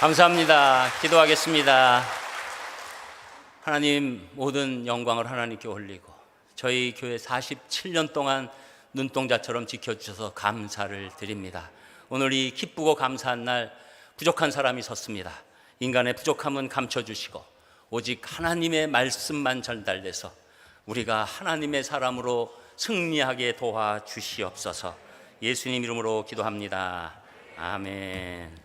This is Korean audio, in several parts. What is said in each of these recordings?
감사합니다. 기도하겠습니다. 하나님, 모든 영광을 하나님께 올리고 저희 교회 47년 동안 눈동자처럼 지켜주셔서 감사를 드립니다. 오늘 이 기쁘고 감사한 날 부족한 사람이 섰습니다. 인간의 부족함은 감춰주시고 오직 하나님의 말씀만 전달돼서 우리가 하나님의 사람으로 승리하게 도와주시옵소서. 예수님 이름으로 기도합니다. 아멘.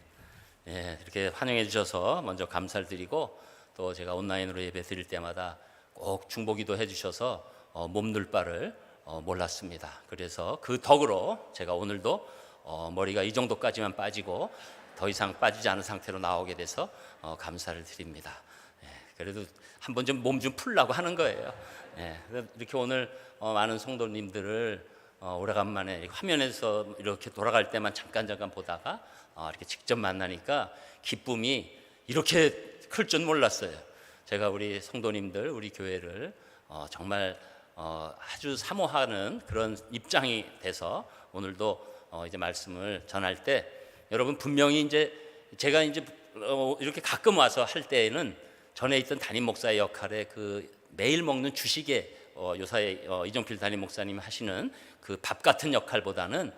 이렇게 환영해 주셔서 먼저 감사를 드리고, 또 제가 온라인으로 예배 드릴 때마다 꼭 중보기도 해주셔서 몸둘 바를 몰랐습니다. 그래서 그 덕으로 제가 오늘도 머리가 이 정도까지만 빠지고 더 이상 빠지지 않은 상태로 나오게 돼서 감사를 드립니다. 그래도 한번 좀 몸 좀 풀라고 하는 거예요. 이렇게 오늘 많은 성도님들을 오래간만에 화면에서 이렇게 돌아갈 때만 잠깐 보다가 이렇게 직접 만나니까 기쁨이 이렇게 클 줄 몰랐어요. 제가 우리 성도님들, 우리 교회를 정말 아주 사모하는 그런 입장이 돼서 오늘도 이제 말씀을 전할 때, 여러분 분명히 이제 제가 이제 이렇게 가끔 와서 할 때에는 전에 있던 담임 목사의 역할에 그 매일 먹는 주식에 요사이 이종필 담임 목사님 하시는 그 밥 같은 역할보다는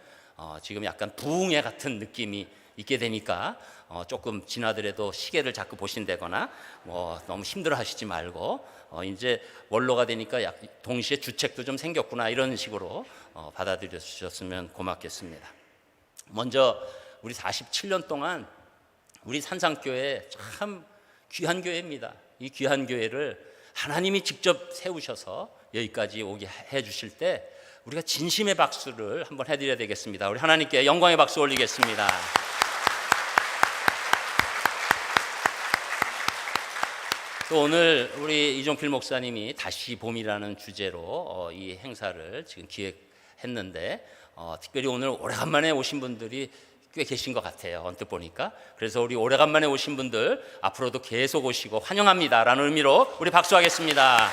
지금 약간 부흥회 같은 느낌이 있게 되니까 조금 지나더라도 시계를 자꾸 보신다거나 너무 힘들어 하시지 말고 이제 원로가 되니까 동시에 주책도 좀 생겼구나, 이런 식으로 받아들여 주셨으면 고맙겠습니다. 먼저 우리 47년 동안 우리 산상교회 참 귀한 교회입니다. 이 귀한 교회를 하나님이 직접 세우셔서 여기까지 오게 해 주실 때 우리가 진심의 박수를 한번 해드려야 되겠습니다. 우리 하나님께 영광의 박수 올리겠습니다. 또 오늘 우리 이종필 목사님이 다시 봄이라는 주제로 이 행사를 지금 기획했는데 특별히 오늘 오래간만에 오신 분들이 꽤 계신 것 같아요, 언뜻 보니까. 그래서 우리 오래간만에 오신 분들 앞으로도 계속 오시고 환영합니다 라는 의미로 우리 박수하겠습니다.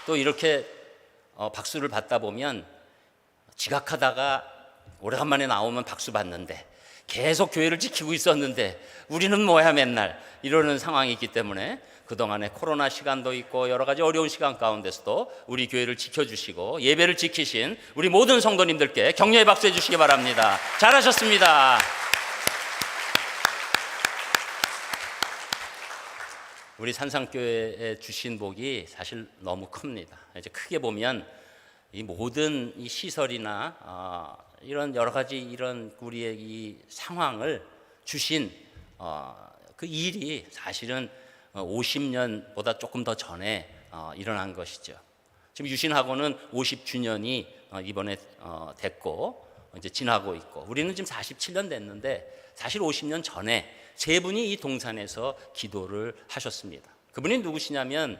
또 이렇게 박수를 받다 보면 지각하다가 오래간만에 나오면 박수 받는데 계속 교회를 지키고 있었는데 우리는 뭐야 맨날 이러는 상황이 있기 때문에 그동안에 코로나 시간도 있고 여러 가지 어려운 시간 가운데서도 우리 교회를 지켜주시고 예배를 지키신 우리 모든 성도님들께 격려의 박수 해주시기 바랍니다. 잘하셨습니다. 우리 산상교회에 주신 복이 사실 너무 큽니다. 이제 크게 보면 이 모든 이 시설이나 이런 여러 가지 이런 우리의 이 상황을 주신 그 일이 사실은 50년보다 조금 더 전에 일어난 것이죠. 지금 유신학원은 50주년이 이번에 됐고 이제 지나고 있고, 우리는 지금 47년 됐는데 사실 50년 전에 세 분이 이 동산에서 기도를 하셨습니다. 그분이 누구시냐면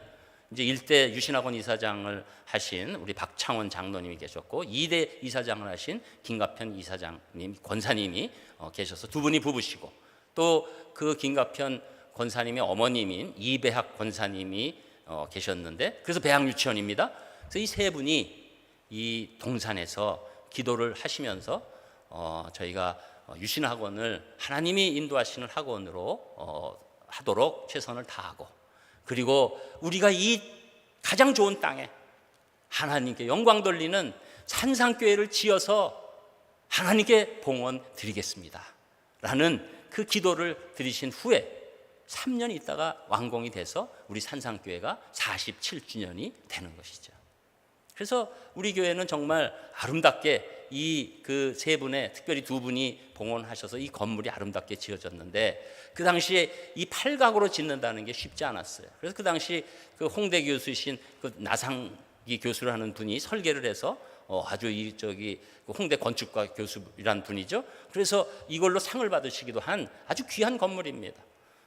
이제 1대 유신학원 이사장을 하신 우리 박창원 장로님이 계셨고, 2대 이사장을 하신 김가편 이사장님, 권사님이 계셔서 두 분이 부부시고, 또 그 김가편 권사님의 어머님인 이배학 권사님이 계셨는데, 그래서 배학 유치원입니다. 그래서 이 세 분이 이 동산에서 기도를 하시면서 저희가 유신학원을 하나님이 인도하시는 학원으로 하도록 최선을 다하고, 그리고 우리가 이 가장 좋은 땅에 하나님께 영광 돌리는 산상교회를 지어서 하나님께 봉헌 드리겠습니다 라는 그 기도를 드리신 후에 3년 있다가 완공이 돼서 우리 산상교회가 47주년이 되는 것이죠. 그래서 우리 교회는 정말 아름답게 이 그 세 분의, 특별히 두 분이 봉헌하셔서 이 건물이 아름답게 지어졌는데, 그 당시에 이 팔각으로 짓는다는 게 쉽지 않았어요. 그래서 그 당시 그 홍대 교수이신 그 나상기 교수를 하는 분이 설계를 해서 아주 그 홍대 건축가 교수이란 분이죠. 그래서 이걸로 상을 받으시기도 한 아주 귀한 건물입니다.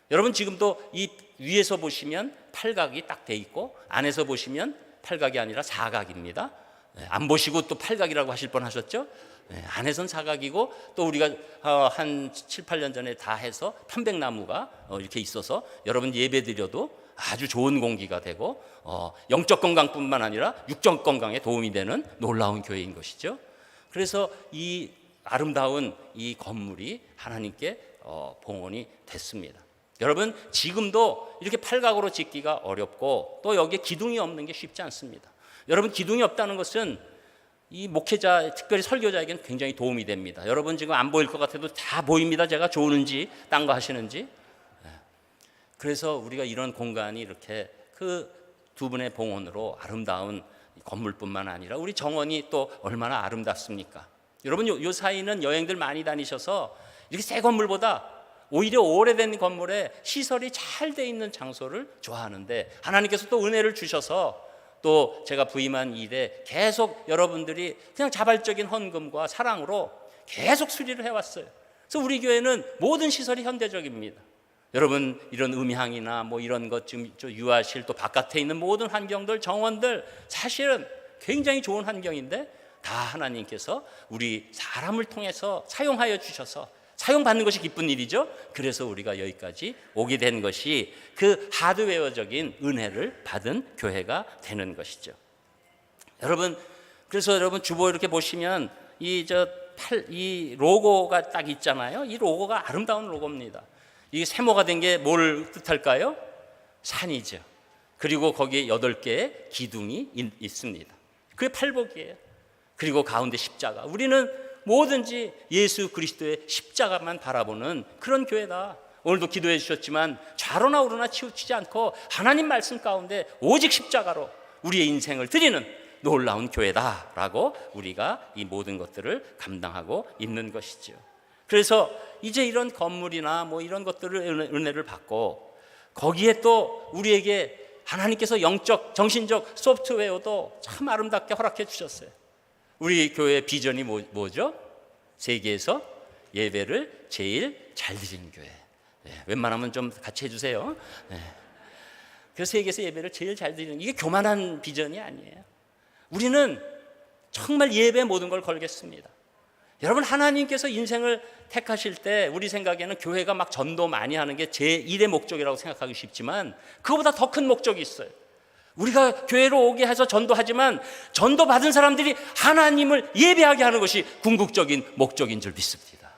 여러분 지금도 이 위에서 보시면 팔각이 딱 돼 있고, 안에서 보시면 팔각이 아니라 사각입니다. 안 보시고 또 팔각이라고 하실 뻔 하셨죠? 안에선 사각이고, 또 우리가 한 7, 8년 전에 다 해서 편백나무가 이렇게 있어서 여러분 예배 드려도 아주 좋은 공기가 되고 영적 건강뿐만 아니라 육적 건강에 도움이 되는 놀라운 교회인 것이죠. 그래서 이 아름다운 이 건물이 하나님께 봉헌이 됐습니다. 여러분, 지금도 이렇게 팔각으로 짓기가 어렵고 또 여기에 기둥이 없는 게 쉽지 않습니다. 여러분, 기둥이 없다는 것은 이 목회자, 특별히 설교자에게는 굉장히 도움이 됩니다. 여러분 지금 안 보일 것 같아도 다 보입니다. 제가 좋은지 딴 거 하시는지. 그래서 우리가 이런 공간이 이렇게 그 두 분의 봉헌으로 아름다운 건물뿐만 아니라 우리 정원이 또 얼마나 아름답습니까? 여러분, 요 사이는 여행들 많이 다니셔서 이렇게 새 건물보다 오히려 오래된 건물에 시설이 잘 돼 있는 장소를 좋아하는데, 하나님께서 또 은혜를 주셔서 또 제가 부임한 이래 계속 여러분들이 그냥 자발적인 헌금과 사랑으로 계속 수리를 해왔어요. 그래서 우리 교회는 모든 시설이 현대적입니다. 여러분, 이런 음향이나 뭐 이런 것, 지금 유아실 또 바깥에 있는 모든 환경들, 정원들 사실은 굉장히 좋은 환경인데 다 하나님께서 우리 사람을 통해서 사용하여 주셔서 사용받는 것이 기쁜 일이죠. 그래서 우리가 여기까지 오게 된 것이 그 하드웨어적인 은혜를 받은 교회가 되는 것이죠. 여러분, 그래서 여러분 주보 이렇게 보시면 이 로고가 딱 있잖아요. 이 로고가 아름다운 로고입니다. 이 세모가 된 게 뭘 뜻할까요? 산이죠. 그리고 거기에 8개의 기둥이 있습니다. 그게 팔복이에요. 그리고 가운데 십자가. 우리는 뭐든지 예수 그리스도의 십자가만 바라보는 그런 교회다. 오늘도 기도해 주셨지만 좌로나 우로나 치우치지 않고 하나님 말씀 가운데 오직 십자가로 우리의 인생을 드리는 놀라운 교회다라고 우리가 이 모든 것들을 감당하고 있는 것이죠. 그래서 이제 이런 건물이나 뭐 이런 것들을 은혜를 받고 거기에 또 우리에게 하나님께서 영적, 정신적 소프트웨어도 참 아름답게 허락해 주셨어요. 우리 교회의 비전이 뭐죠? 세계에서 예배를 제일 잘 드리는 교회. 웬만하면 좀 같이 해주세요. 그래서 세계에서 예배를 제일 잘 드리는, 이게 교만한 비전이 아니에요. 우리는 정말 예배에 모든 걸 걸겠습니다. 여러분, 하나님께서 인생을 택하실 때 우리 생각에는 교회가 막 전도 많이 하는 게 제1의 목적이라고 생각하기 쉽지만 그거보다 더 큰 목적이 있어요. 우리가 교회로 오게 해서 전도하지만 전도 받은 사람들이 하나님을 예배하게 하는 것이 궁극적인 목적인 줄 믿습니다.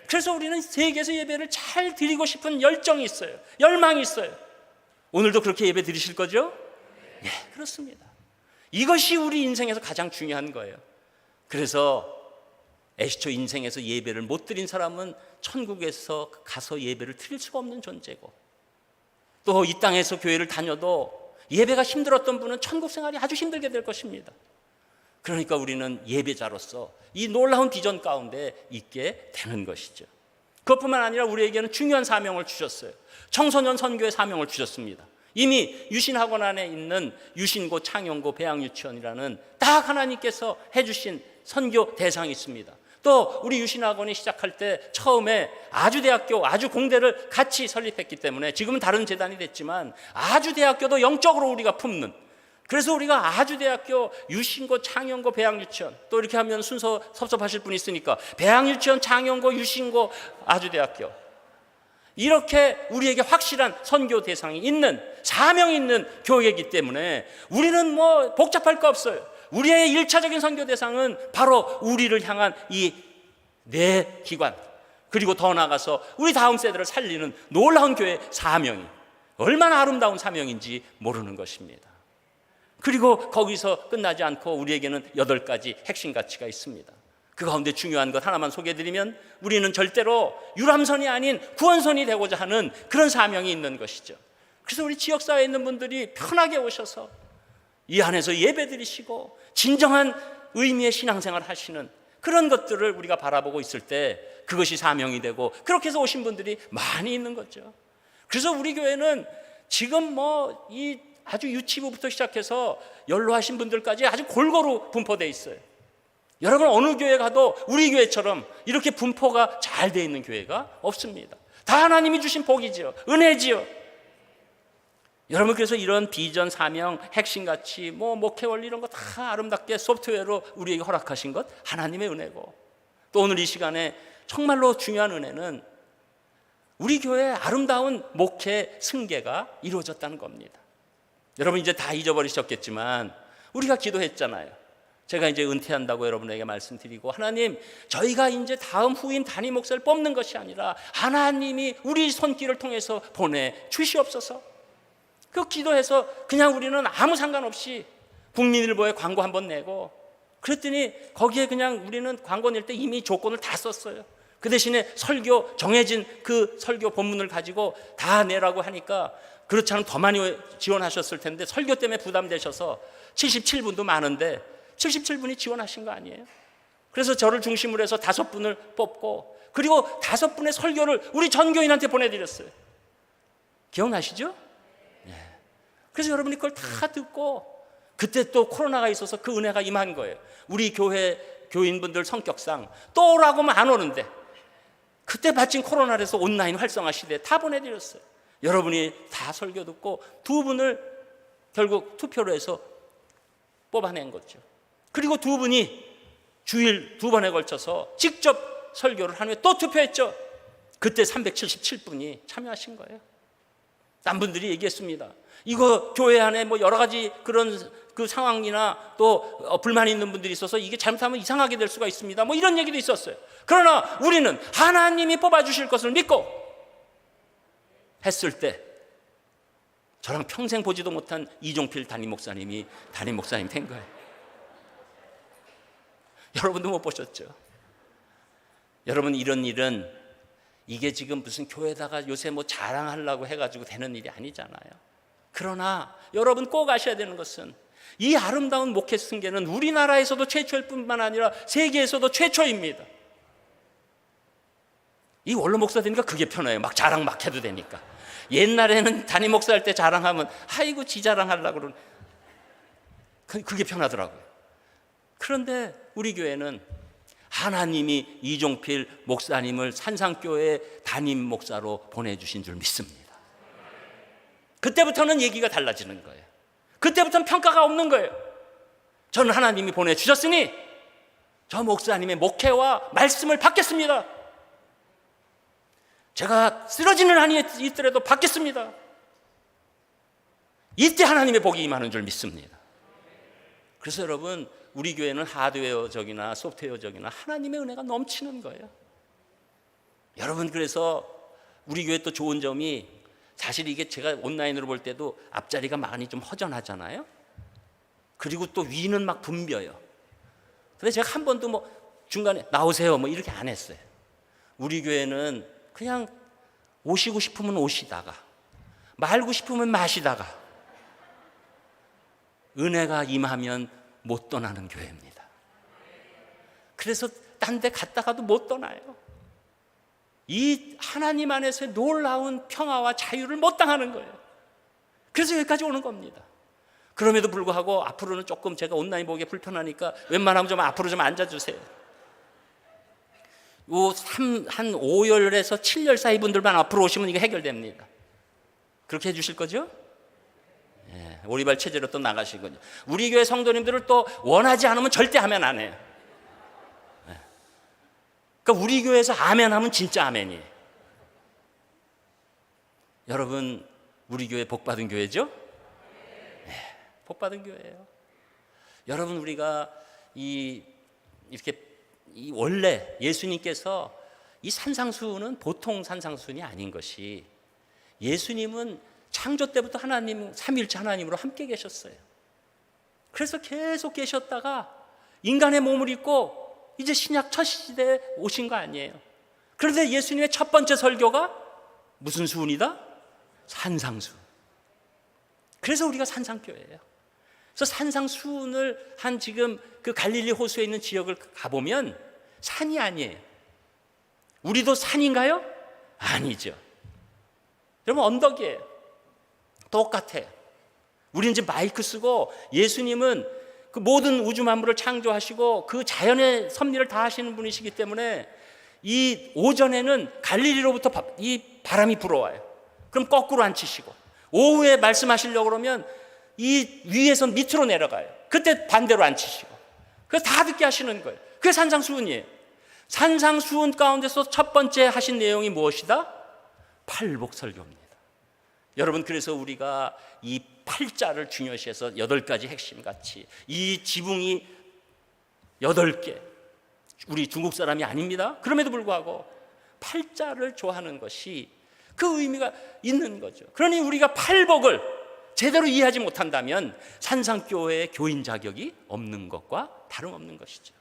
그래서 우리는 세계에서 예배를 잘 드리고 싶은 열정이 있어요. 열망이 있어요. 오늘도 그렇게 예배 드리실 거죠? 네, 그렇습니다. 이것이 우리 인생에서 가장 중요한 거예요. 그래서 애시초 인생에서 예배를 못 드린 사람은 천국에서 가서 예배를 드릴 수가 없는 존재고, 또 이 땅에서 교회를 다녀도 예배가 힘들었던 분은 천국 생활이 아주 힘들게 될 것입니다. 그러니까 우리는 예배자로서 이 놀라운 비전 가운데 있게 되는 것이죠. 그것뿐만 아니라 우리에게는 중요한 사명을 주셨어요. 청소년 선교의 사명을 주셨습니다. 이미 유신학원 안에 있는 유신고, 창용고, 배양유치원이라는 딱 하나님께서 해주신 선교 대상이 있습니다. 또 우리 유신학원이 시작할 때 처음에 아주대학교, 아주공대를 같이 설립했기 때문에 지금은 다른 재단이 됐지만 아주대학교도 영적으로 우리가 품는, 그래서 우리가 아주대학교, 유신고, 창용고, 배양유치원, 또 이렇게 하면 순서 섭섭하실 분이 있으니까 배양유치원, 창용고, 유신고, 아주대학교, 이렇게 우리에게 확실한 선교 대상이 있는, 사명이 있는 교회이기 때문에 우리는 뭐 복잡할 거 없어요. 우리의 1차적인 선교 대상은 바로 우리를 향한 이 내 기관, 그리고 더 나아가서 우리 다음 세대를 살리는 놀라운 교회의 사명이 얼마나 아름다운 사명인지 모르는 것입니다. 그리고 거기서 끝나지 않고 우리에게는 8가지 핵심 가치가 있습니다. 그 가운데 중요한 것 하나만 소개해드리면, 우리는 절대로 유람선이 아닌 구원선이 되고자 하는 그런 사명이 있는 것이죠. 그래서 우리 지역사회에 있는 분들이 편하게 오셔서 이 안에서 예배드리시고 진정한 의미의 신앙생활을 하시는 그런 것들을 우리가 바라보고 있을 때 그것이 사명이 되고, 그렇게 해서 오신 분들이 많이 있는 거죠. 그래서 우리 교회는 지금 뭐 이 아주 유치부부터 시작해서 연로하신 분들까지 아주 골고루 분포되어 있어요. 여러분, 어느 교회 가도 우리 교회처럼 이렇게 분포가 잘 되어 있는 교회가 없습니다. 다 하나님이 주신 복이지요, 은혜지요. 여러분, 그래서 이런 비전, 사명, 핵심 가치, 뭐 목회 원리 이런 거 다 아름답게 소프트웨어로 우리에게 허락하신 것 하나님의 은혜고, 또 오늘 이 시간에 정말로 중요한 은혜는 우리 교회의 아름다운 목회 승계가 이루어졌다는 겁니다. 여러분, 이제 다 잊어버리셨겠지만 우리가 기도했잖아요. 제가 이제 은퇴한다고 여러분에게 말씀드리고, 하나님, 저희가 이제 다음 후임 담임 목사를 뽑는 것이 아니라 하나님이 우리 손길을 통해서 보내 주시옵소서. 그 기도해서 그냥 우리는 아무 상관없이 국민일보에 광고 한번 내고, 그랬더니 거기에 그냥 우리는 광고 낼 때 이미 조건을 다 썼어요. 그 대신에 설교, 정해진 그 설교 본문을 가지고 다 내라고 하니까, 그렇지 않으면 더 많이 지원하셨을 텐데 설교 때문에 부담되셔서 77분도 많은데 77분이 지원하신 거 아니에요? 그래서 저를 중심으로 해서 5분을 뽑고, 그리고 5분의 설교를 우리 전교인한테 보내드렸어요. 기억나시죠? 그래서 여러분이 그걸 다 듣고, 그때 또 코로나가 있어서 그 은혜가 임한 거예요. 우리 교회 교인분들 성격상 또 오라고 하면 안 오는데, 그때 마침 코로나라서 온라인 활성화 시대에 다 보내드렸어요. 여러분이 다 설교 듣고 2분을 결국 투표로 해서 뽑아낸 거죠. 그리고 2분이 주일 2번에 걸쳐서 직접 설교를 한 후에 또 투표했죠. 그때 377분이 참여하신 거예요. 딴 분들이 얘기했습니다. 이거 교회 안에 뭐 여러 가지 그런 그 상황이나 또 불만이 있는 분들이 있어서 이게 잘못하면 이상하게 될 수가 있습니다. 뭐 이런 얘기도 있었어요. 그러나 우리는 하나님이 뽑아주실 것을 믿고 했을 때, 저랑 평생 보지도 못한 이종필 담임 목사님이 담임 목사님 된 거예요. 여러분도 못 보셨죠? 여러분, 이런 일은 이게 지금 무슨 교회다가 요새 뭐 자랑하려고 해가지고 되는 일이 아니잖아요. 그러나 여러분 꼭 아셔야 되는 것은, 이 아름다운 목회 승계는 우리나라에서도 최초일 뿐만 아니라 세계에서도 최초입니다. 이 원로 목사 되니까 그게 편해요. 막 자랑 막 해도 되니까. 옛날에는 담임 목사 할 때 자랑하면 아이고 지 자랑하려고 그러는, 그게 편하더라고요. 그런데 우리 교회는 하나님이 이종필 목사님을 산상교회 담임 목사로 보내주신 줄 믿습니다. 그때부터는 얘기가 달라지는 거예요. 그때부터는 평가가 없는 거예요. 저는 하나님이 보내주셨으니 저 목사님의 목회와 말씀을 받겠습니다. 제가 쓰러지는 한이 있더라도 받겠습니다. 이때 하나님의 복이 임하는 줄 믿습니다. 그래서 여러분, 우리 교회는 하드웨어적이나 소프트웨어적이나 하나님의 은혜가 넘치는 거예요. 여러분, 그래서 우리 교회 또 좋은 점이, 사실 이게 제가 온라인으로 볼 때도 앞자리가 많이 좀 허전하잖아요. 그리고 또 위는 막 붐벼요. 근데 제가 한 번도 뭐 중간에 나오세요 뭐 이렇게 안 했어요. 우리 교회는 그냥 오시고 싶으면 오시다가 말고 싶으면 마시다가 은혜가 임하면 못 떠나는 교회입니다. 그래서 딴 데 갔다가도 못 떠나요. 이 하나님 안에서의 놀라운 평화와 자유를 못 당하는 거예요. 그래서 여기까지 오는 겁니다. 그럼에도 불구하고 앞으로는 조금 제가 온라인 보기에 불편하니까 웬만하면 좀 앞으로 좀 앉아주세요. 한 5열에서 7열 사이 분들만 앞으로 오시면 이거 해결됩니다. 그렇게 해주실 거죠? 예, 오리발 체제로 또 나가시군요. 우리 교회 성도님들을 또 원하지 않으면 절대 아멘 안 해요. 예. 그러니까 우리 교회에서 아멘 하면 진짜 아멘이에요. 여러분, 우리 교회 복받은 교회죠? 예, 복받은 교회예요. 여러분, 우리가 이렇게 원래 예수님께서 이 산상수훈은 보통 산상수훈이 아닌 것이, 예수님은 창조 때부터 하나님, 삼위일체 하나님으로 함께 계셨어요. 그래서 계속 계셨다가 인간의 몸을 입고 이제 신약 첫 시대에 오신 거 아니에요. 그런데 예수님의 첫 번째 설교가 무슨 수훈이다? 산상수훈. 그래서 우리가 산상교회예요. 그래서 산상수훈을 한 지금 그 갈릴리 호수에 있는 지역을 가보면 산이 아니에요. 우리도 산인가요? 아니죠. 여러분, 언덕이에요. 똑같아요. 우리는 이제 마이크 쓰고, 예수님은 그 모든 우주 만물을 창조하시고 그 자연의 섭리를 다 하시는 분이시기 때문에 이 오전에는 갈릴리로부터 이 바람이 불어와요. 그럼 거꾸로 앉히시고, 오후에 말씀하시려고 그러면 이 위에서 밑으로 내려가요. 그때 반대로 앉히시고, 그래서 다 듣게 하시는 거예요. 그게 산상수훈이에요. 산상수훈 가운데서 첫 번째 하신 내용이 무엇이다? 팔복설교입니다. 여러분, 그래서 우리가 이 팔자를 중요시해서 8가지 핵심같이 이 지붕이 8개. 우리 중국 사람이 아닙니다. 그럼에도 불구하고 팔자를 좋아하는 것이 그 의미가 있는 거죠. 그러니 우리가 팔복을 제대로 이해하지 못한다면 산상교회의 교인 자격이 없는 것과 다름없는 것이죠.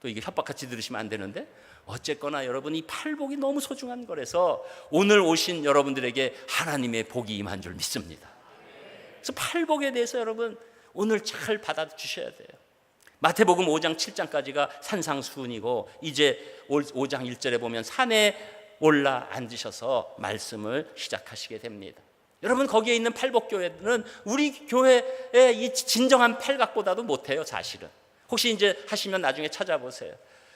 또 이게 협박같이 들으시면 안 되는데, 어쨌거나 여러분, 이 팔복이 너무 소중한 거라서 오늘 오신 여러분들에게 하나님의 복이 임한 줄 믿습니다. 그래서 팔복에 대해서 여러분 오늘 잘 받아주셔야 돼요. 마태복음 5장 7장까지가 산상수훈이고, 이제 5장 1절에 보면 산에 올라 앉으셔서 말씀을 시작하시게 됩니다. 여러분, 거기에 있는 팔복교회는 우리 교회의 이 진정한 팔각보다도 못해요, 사실은. 혹시 이제 하시면 나중에 찾아보세요.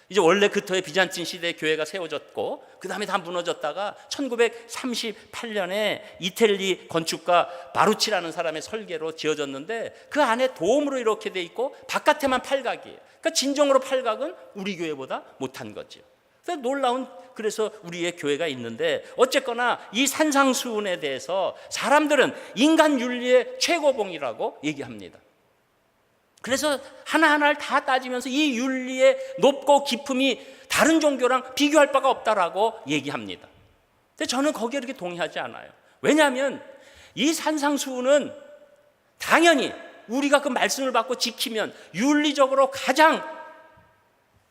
이제 원래 그터의 비잔틴 시대에 교회가 세워졌고, 그 다음에 다 무너졌다가 1938년에 이태리 건축가 바루치라는 사람의 설계로 지어졌는데, 그 안에 도움으로 이렇게 돼 있고 바깥에만 팔각이에요. 그러니까 진정으로 팔각은 우리 교회보다 못한 거죠. 그래서 놀라운, 그래서 우리의 교회가 있는데, 어쨌거나 이 산상수훈에 대해서 사람들은 인간 윤리의 최고봉이라고 얘기합니다. 그래서 하나하나를 다 따지면서 이 윤리의 높고 깊음이 다른 종교랑 비교할 바가 없다라고 얘기합니다. 근데 저는 거기에 이렇게 동의하지 않아요. 왜냐하면 이 산상수훈은 당연히 우리가 그 말씀을 받고 지키면 윤리적으로 가장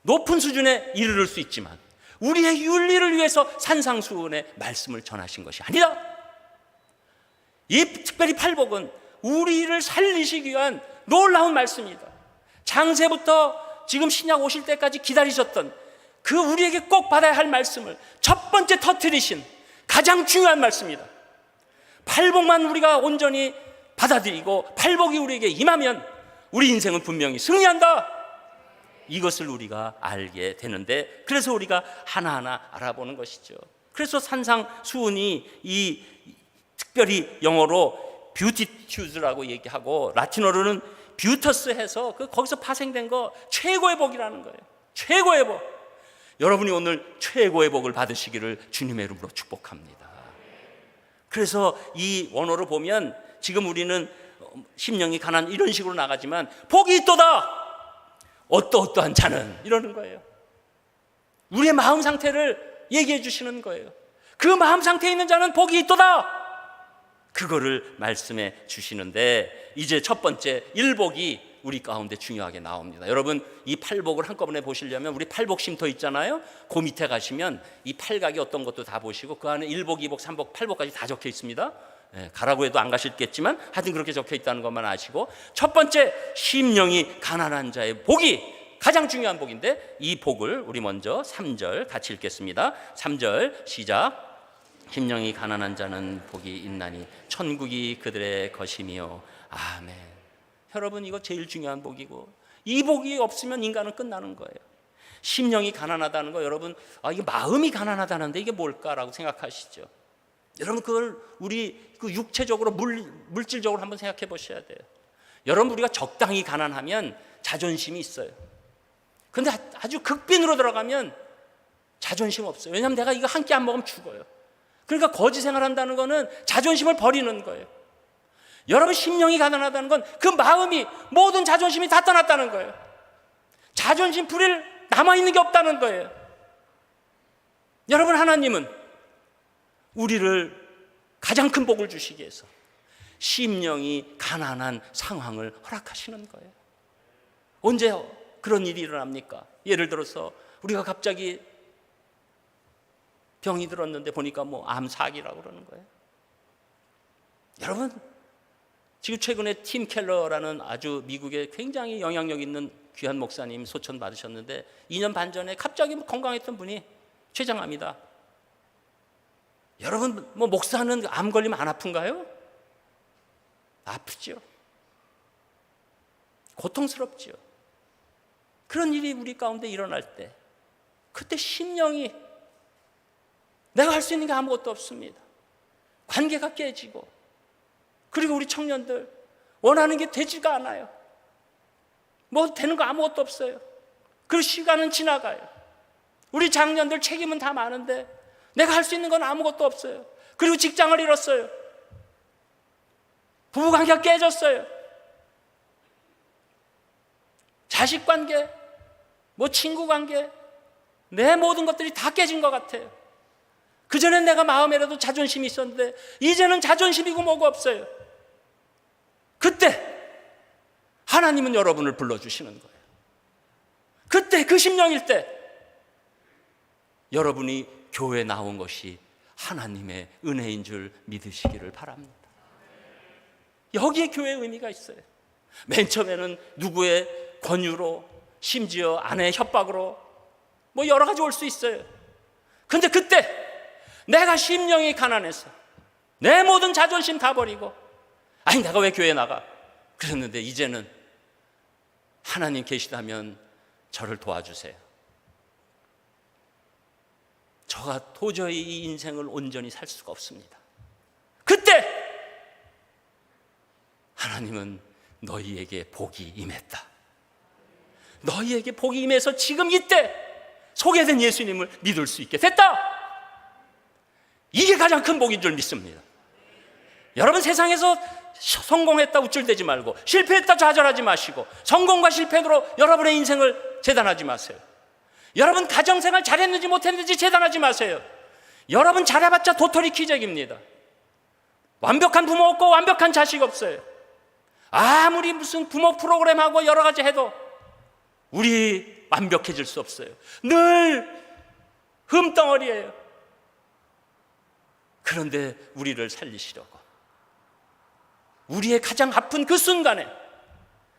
높은 수준에 이르를 수 있지만, 우리의 윤리를 위해서 산상수훈의 말씀을 전하신 것이 아니다. 이 특별히 팔복은 우리를 살리시기 위한 놀라운 말씀이다. 장세부터 지금 신약 오실 때까지 기다리셨던 그 우리에게 꼭 받아야 할 말씀을 첫 번째 터뜨리신 가장 중요한 말씀이다. 팔복만 우리가 온전히 받아들이고 팔복이 우리에게 임하면 우리 인생은 분명히 승리한다. 이것을 우리가 알게 되는데, 그래서 우리가 하나하나 알아보는 것이죠. 그래서 산상수훈이 이 특별히 영어로 뷰티튜드라고 얘기하고, 라틴어로는 뷰터스 해서 거기서 파생된 거 최고의 복이라는 거예요. 최고의 복. 여러분이 오늘 최고의 복을 받으시기를 주님의 이름으로 축복합니다. 그래서 이 원어를 보면 지금 우리는 심령이 가난 이런 식으로 나가지만, 복이 있도다 어떠어떠한 자는, 이러는 거예요. 우리의 마음 상태를 얘기해 주시는 거예요. 그 마음 상태에 있는 자는 복이 있도다, 그거를 말씀해 주시는데, 이제 첫 번째 일복이 우리 가운데 중요하게 나옵니다. 여러분, 이 팔복을 한꺼번에 보시려면 우리 팔복 쉼터 있잖아요. 그 밑에 가시면 이 팔각이 어떤 것도 다 보시고, 그 안에 일복, 이복, 삼복, 팔복까지 다 적혀 있습니다. 가라고 해도 안 가실겠지만 하여튼 그렇게 적혀 있다는 것만 아시고, 첫 번째 심령이 가난한 자의 복이 가장 중요한 복인데, 이 복을 우리 먼저 3절 같이 읽겠습니다. 3절 시작. 심령이 가난한 자는 복이 있나니 천국이 그들의 것이며. 아멘. 여러분, 이거 제일 중요한 복이고, 이 복이 없으면 인간은 끝나는 거예요. 심령이 가난하다는 거, 여러분, 이게 마음이 가난하다는데 이게 뭘까라고 생각하시죠. 여러분, 그걸 우리 그 육체적으로 물질적으로 한번 생각해 보셔야 돼요. 여러분, 우리가 적당히 가난하면 자존심이 있어요. 근데 아주 극빈으로 들어가면 자존심 없어요. 왜냐하면 내가 이거 한 끼 안 먹으면 죽어요. 그러니까 거지 생활한다는 거는 자존심을 버리는 거예요. 여러분, 심령이 가난하다는 건 그 마음이, 모든 자존심이 다 떠났다는 거예요. 자존심 불일 남아있는 게 없다는 거예요. 여러분, 하나님은 우리를 가장 큰 복을 주시기 위해서 심령이 가난한 상황을 허락하시는 거예요. 언제 그런 일이 일어납니까? 예를 들어서 우리가 갑자기 병이 들었는데 보니까 암사기라고 그러는 거예요. 여러분, 지금 최근에 팀 켈러라는 아주 미국의 굉장히 영향력 있는 귀한 목사님 소천 받으셨는데, 2년 반 전에 갑자기 건강했던 분이 췌장암이다. 여러분, 목사는 암 걸리면 안 아픈가요? 아프죠. 고통스럽죠. 그런 일이 우리 가운데 일어날 때, 그때 심령이, 내가 할 수 있는 게 아무것도 없습니다. 관계가 깨지고, 그리고 우리 청년들 원하는 게 되지가 않아요. 되는 거 아무것도 없어요. 그리고 시간은 지나가요. 우리 장년들 책임은 다 많은데 내가 할 수 있는 건 아무것도 없어요. 그리고 직장을 잃었어요. 부부관계가 깨졌어요. 자식 관계, 뭐 친구 관계, 내 모든 것들이 다 깨진 것 같아요. 그전엔 내가 마음에라도 자존심이 있었는데 이제는 자존심이고 뭐고 없어요. 그때 하나님은 여러분을 불러주시는 거예요. 그때 그 심령일 때 여러분이 교회에 나온 것이 하나님의 은혜인 줄 믿으시기를 바랍니다. 여기에 교회의 의미가 있어요. 맨 처음에는 누구의 권유로, 심지어 아내의 협박으로 뭐 여러 가지 올 수 있어요. 근데 그때 내가 심령이 가난해서 내 모든 자존심 다 버리고, 아니 내가 왜 교회에 나가? 그랬는데 이제는 하나님 계시다면 저를 도와주세요. 저가 도저히 이 인생을 온전히 살 수가 없습니다. 그때 하나님은 너희에게 복이 임했다. 너희에게 복이 임해서 지금 이때 소개된 예수님을 믿을 수 있게 됐다. 이게 가장 큰 복인 줄 믿습니다. 여러분, 세상에서 성공했다 우쭐대지 말고, 실패했다 좌절하지 마시고, 성공과 실패로 여러분의 인생을 재단하지 마세요. 여러분 가정생활 잘했는지 못했는지 재단하지 마세요. 여러분 잘해봤자 도토리 키재기입니다. 완벽한 부모 없고 완벽한 자식 없어요. 아무리 무슨 부모 프로그램하고 여러 가지 해도 우리 완벽해질 수 없어요. 늘 흠덩어리예요. 그런데 우리를 살리시려고, 우리의 가장 아픈 그 순간에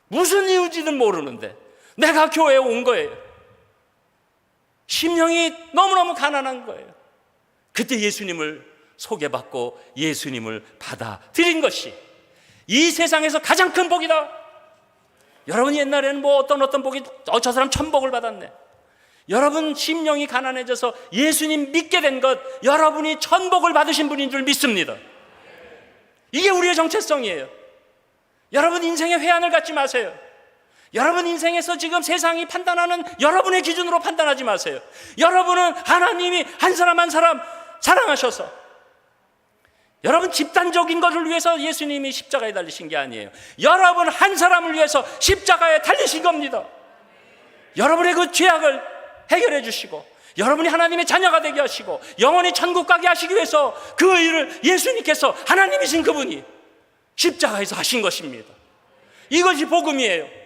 무슨 이유지는 모르는데 내가 교회에 온 거예요. 심령이 너무너무 가난한 거예요. 그때 예수님을 소개받고 예수님을 받아들인 것이 이 세상에서 가장 큰 복이다. 여러분, 옛날에는 뭐 어떤 복이, 저 사람 천복을 받았네. 여러분 심령이 가난해져서 예수님 믿게 된 것, 여러분이 천복을 받으신 분인 줄 믿습니다. 이게 우리의 정체성이에요. 여러분 인생의 회한을 갖지 마세요. 여러분 인생에서 지금 세상이 판단하는 여러분의 기준으로 판단하지 마세요. 여러분은 하나님이 한 사람 한 사람 사랑하셔서, 여러분 집단적인 것을 위해서 예수님이 십자가에 달리신 게 아니에요. 여러분 한 사람을 위해서 십자가에 달리신 겁니다. 여러분의 그 죄악을 해결해 주시고, 여러분이 하나님의 자녀가 되게 하시고 영원히 천국 가게 하시기 위해서 그 일을 예수님께서, 하나님이신 그분이 십자가에서 하신 것입니다. 이것이 복음이에요.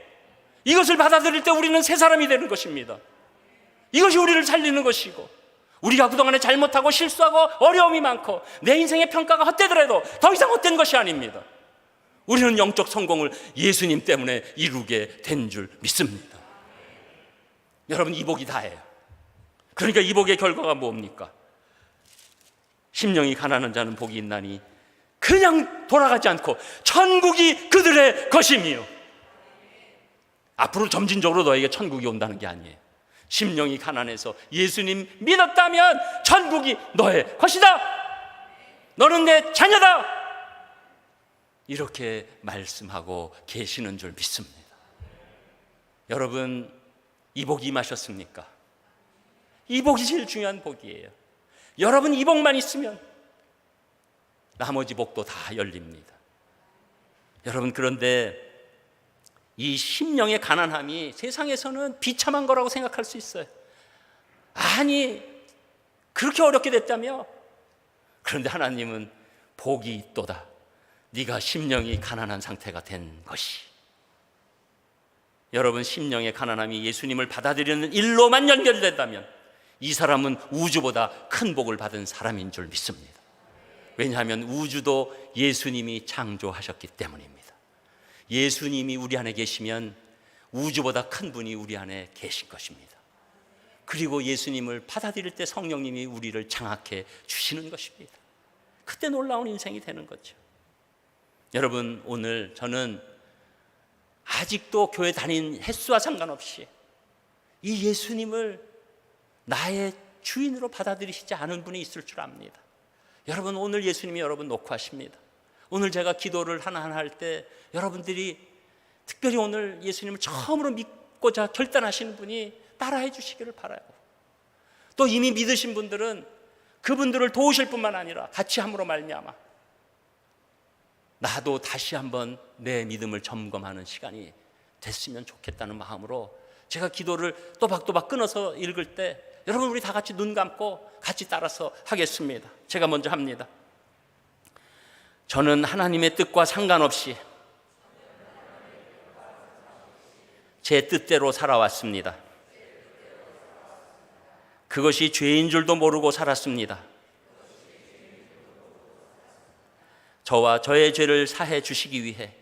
이것을 받아들일 때 우리는 새 사람이 되는 것입니다. 이것이 우리를 살리는 것이고, 우리가 그동안에 잘못하고 실수하고 어려움이 많고 내 인생의 평가가 헛되더라도 더 이상 헛된 것이 아닙니다. 우리는 영적 성공을 예수님 때문에 이루게 된 줄 믿습니다. 여러분, 이 복이 다예요. 그러니까 이 복의 결과가 뭡니까? 심령이 가난한 자는 복이 있나니 그냥 돌아가지 않고 천국이 그들의 것이며. 앞으로 점진적으로 너에게 천국이 온다는 게 아니에요. 심령이 가난해서 예수님 믿었다면 천국이 너의 것이다. 너는 내 자녀다. 이렇게 말씀하고 계시는 줄 믿습니다. 여러분, 이 복이 임하셨습니까? 이 복이 제일 중요한 복이에요. 여러분 이 복만 있으면 나머지 복도 다 열립니다. 여러분, 그런데 이 심령의 가난함이 세상에서는 비참한 거라고 생각할 수 있어요. 아니, 그렇게 어렵게 됐다며? 그런데 하나님은 복이 있도다. 네가 심령이 가난한 상태가 된 것이. 여러분, 심령의 가난함이 예수님을 받아들이는 일로만 연결된다면 이 사람은 우주보다 큰 복을 받은 사람인 줄 믿습니다. 왜냐하면 우주도 예수님이 창조하셨기 때문입니다. 예수님이 우리 안에 계시면 우주보다 큰 분이 우리 안에 계신 것입니다. 그리고 예수님을 받아들일 때 성령님이 우리를 장악해 주시는 것입니다. 그때 놀라운 인생이 되는 거죠. 여러분, 오늘 저는 아직도 교회 다닌 횟수와 상관없이 이 예수님을 나의 주인으로 받아들이시지 않은 분이 있을 줄 압니다. 여러분, 오늘 예수님이 여러분 놓고 하십니다. 오늘 제가 기도를 하나하나 할 때 여러분들이 특별히 오늘 예수님을 처음으로 믿고자 결단하시는 분이 따라해 주시기를 바라고, 또 이미 믿으신 분들은 그분들을 도우실 뿐만 아니라 같이 함으로 말미암아 나도 다시 한번 내 믿음을 점검하는 시간이 됐으면 좋겠다는 마음으로 제가 기도를 또박또박 끊어서 읽을 때 여러분 우리 다 같이 눈 감고 같이 따라서 하겠습니다. 제가 먼저 합니다. 저는 하나님의 뜻과 상관없이 제 뜻대로 살아왔습니다. 그것이 죄인 줄도 모르고 살았습니다. 저와 저의 죄를 사해 주시기 위해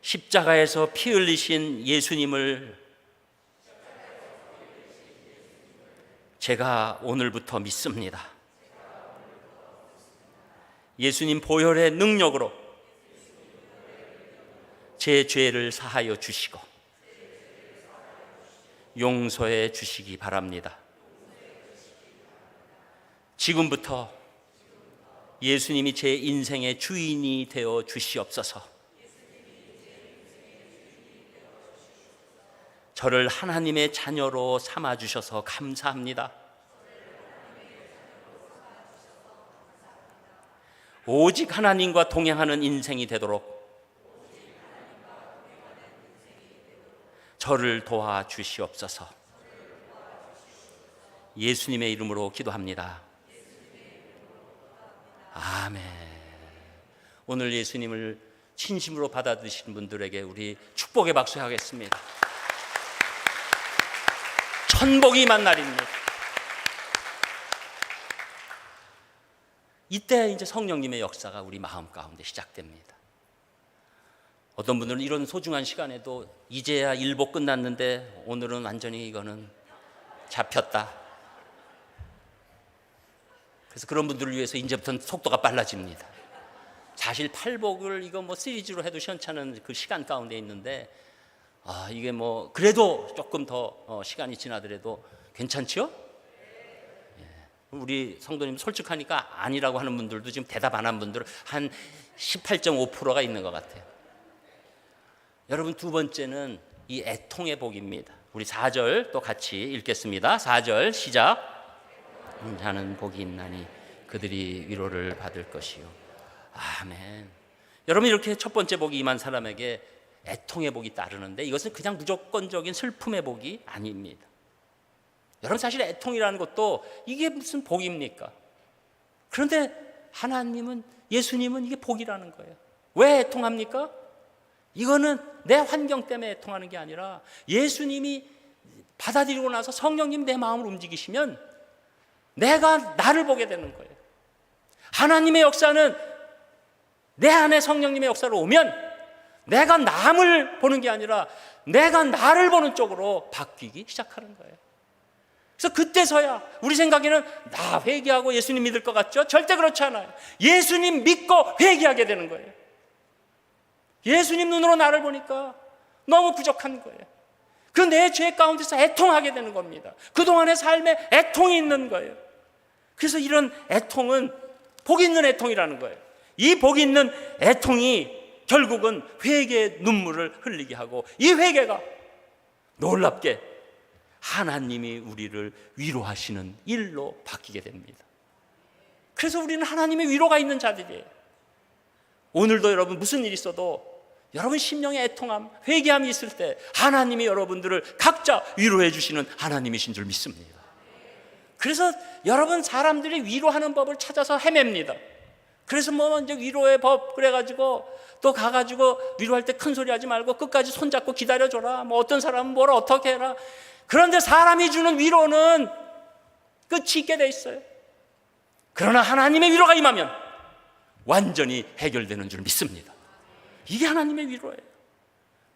십자가에서 피 흘리신 예수님을 제가 오늘부터 믿습니다. 예수님 보혈의 능력으로 제 죄를 사하여 주시고 용서해 주시기 바랍니다. 지금부터 예수님이 제 인생의 주인이 되어 주시옵소서. 저를 하나님의 자녀로 삼아 주셔서 감사합니다. 오직 하나님과 동행하는 인생이 되도록 저를 도와 주시옵소서. 예수님의 이름으로 기도합니다. 아멘. 오늘 예수님을 진심으로 받아들이신 분들에게 우리 축복의 박수 하겠습니다. 천복이 임한 날입니다. 이때 이제 성령님의 역사가 우리 마음 가운데 시작됩니다. 어떤 분들은 이런 소중한 시간에도 이제야 일복 끝났는데 오늘은 완전히 이거는 잡혔다. 그래서 그런 분들을 위해서 이제부터는 속도가 빨라집니다. 사실 팔복을 이거 뭐 시리즈로 해도 시원찮은 그 시간 가운데 있는데 이게 뭐 그래도 조금 더 시간이 지나더라도 괜찮죠? 우리 성도님 솔직하니까 아니라고 하는 분들도 지금 대답 안 한 분들은 한 18.5%가 있는 것 같아요. 여러분 두 번째는 이 애통의 복입니다. 우리 4절 또 같이 읽겠습니다. 4절 시작. 자는 복이 있나니 그들이 위로를 받을 것이요. 아멘. 여러분 이렇게 첫 번째 복이 임한 사람에게 애통의 복이 따르는데 이것은 그냥 무조건적인 슬픔의 복이 아닙니다. 여러분 사실 애통이라는 것도 이게 무슨 복입니까? 그런데 하나님은 예수님은 이게 복이라는 거예요. 왜 애통합니까? 이거는 내 환경 때문에 애통하는 게 아니라 예수님이 받아들이고 나서 성령님 내 마음을 움직이시면 내가 나를 보게 되는 거예요. 하나님의 역사는 내 안에 성령님의 역사로 오면 내가 남을 보는 게 아니라 내가 나를 보는 쪽으로 바뀌기 시작하는 거예요. 그래서 그때서야 우리 생각에는 나 회개하고 예수님 믿을 것 같죠? 절대 그렇지 않아요. 예수님 믿고 회개하게 되는 거예요. 예수님 눈으로 나를 보니까 너무 부족한 거예요. 그 내 죄 가운데서 애통하게 되는 겁니다. 그동안의 삶에 애통이 있는 거예요. 그래서 이런 애통은 복 있는 애통이라는 거예요. 이 복 있는 애통이 결국은 회개의 눈물을 흘리게 하고 이 회개가 놀랍게 하나님이 우리를 위로하시는 일로 바뀌게 됩니다. 그래서 우리는 하나님의 위로가 있는 자들이에요. 오늘도 여러분 무슨 일이 있어도 여러분 심령의 애통함, 회개함이 있을 때 하나님이 여러분들을 각자 위로해 주시는 하나님이신 줄 믿습니다. 그래서 여러분 사람들이 위로하는 법을 찾아서 헤맵니다. 그래서 뭐 이제 위로의 법 그래가지고 또 가가지고 위로할 때 큰 소리 하지 말고 끝까지 손잡고 기다려줘라. 뭐 어떤 사람은 뭐라 어떻게 해라. 그런데 사람이 주는 위로는 끝이 있게 돼 있어요. 그러나 하나님의 위로가 임하면 완전히 해결되는 줄 믿습니다. 이게 하나님의 위로예요.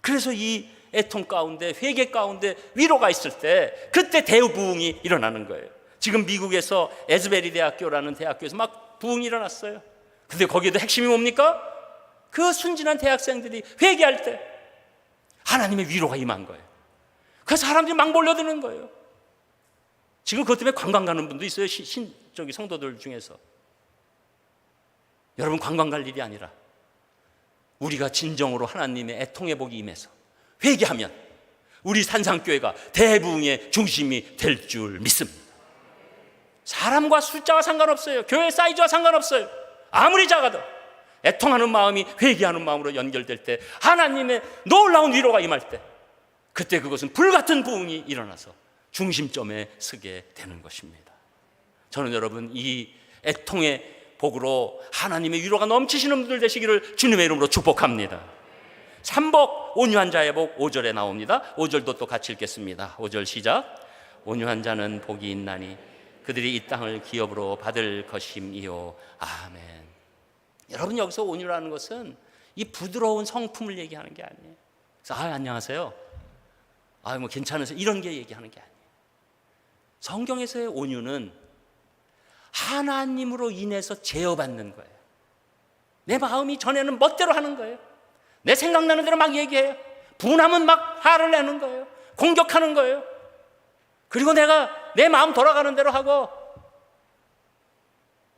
그래서 이 애통 가운데 회개 가운데 위로가 있을 때 그때 대부흥이 일어나는 거예요. 지금 미국에서 에즈베리 대학교라는 대학교에서 막 부흥이 일어났어요. 근데 거기에도 핵심이 뭡니까? 그 순진한 대학생들이 회개할 때 하나님의 위로가 임한 거예요. 그래서 사람들이 막 몰려드는 거예요. 지금 그것 때문에 관광 가는 분도 있어요. 저기 성도들 중에서. 여러분 관광 갈 일이 아니라 우리가 진정으로 하나님의 애통의 복이 임해서 회개하면 우리 산상교회가 대부흥의 중심이 될 줄 믿습니다. 사람과 숫자와 상관없어요. 교회 사이즈와 상관없어요. 아무리 작아도 애통하는 마음이 회개하는 마음으로 연결될 때, 하나님의 놀라운 위로가 임할 때, 그때 그것은 불같은 부흥이 일어나서 중심점에 서게 되는 것입니다. 저는 여러분 이 애통의 복으로 하나님의 위로가 넘치시는 분들 되시기를 주님의 이름으로 축복합니다. 삼복 온유한 자의 복 5절에 나옵니다. 5절도 또 같이 읽겠습니다. 5절 시작. 온유한 자는 복이 있나니 그들이 이 땅을 기업으로 받을 것임이요. 아멘. 여러분 여기서 온유라는 것은 이 부드러운 성품을 얘기하는 게 아니에요. 그래서 안녕하세요. 뭐 괜찮으세요? 이런 게 얘기하는 게 아니에요. 성경에서의 온유는 하나님으로 인해서 제어받는 거예요. 내 마음이 전에는 멋대로 하는 거예요. 내 생각나는 대로 막 얘기해요. 분하면 막 화를 내는 거예요. 공격하는 거예요. 그리고 내가 내 마음 돌아가는 대로 하고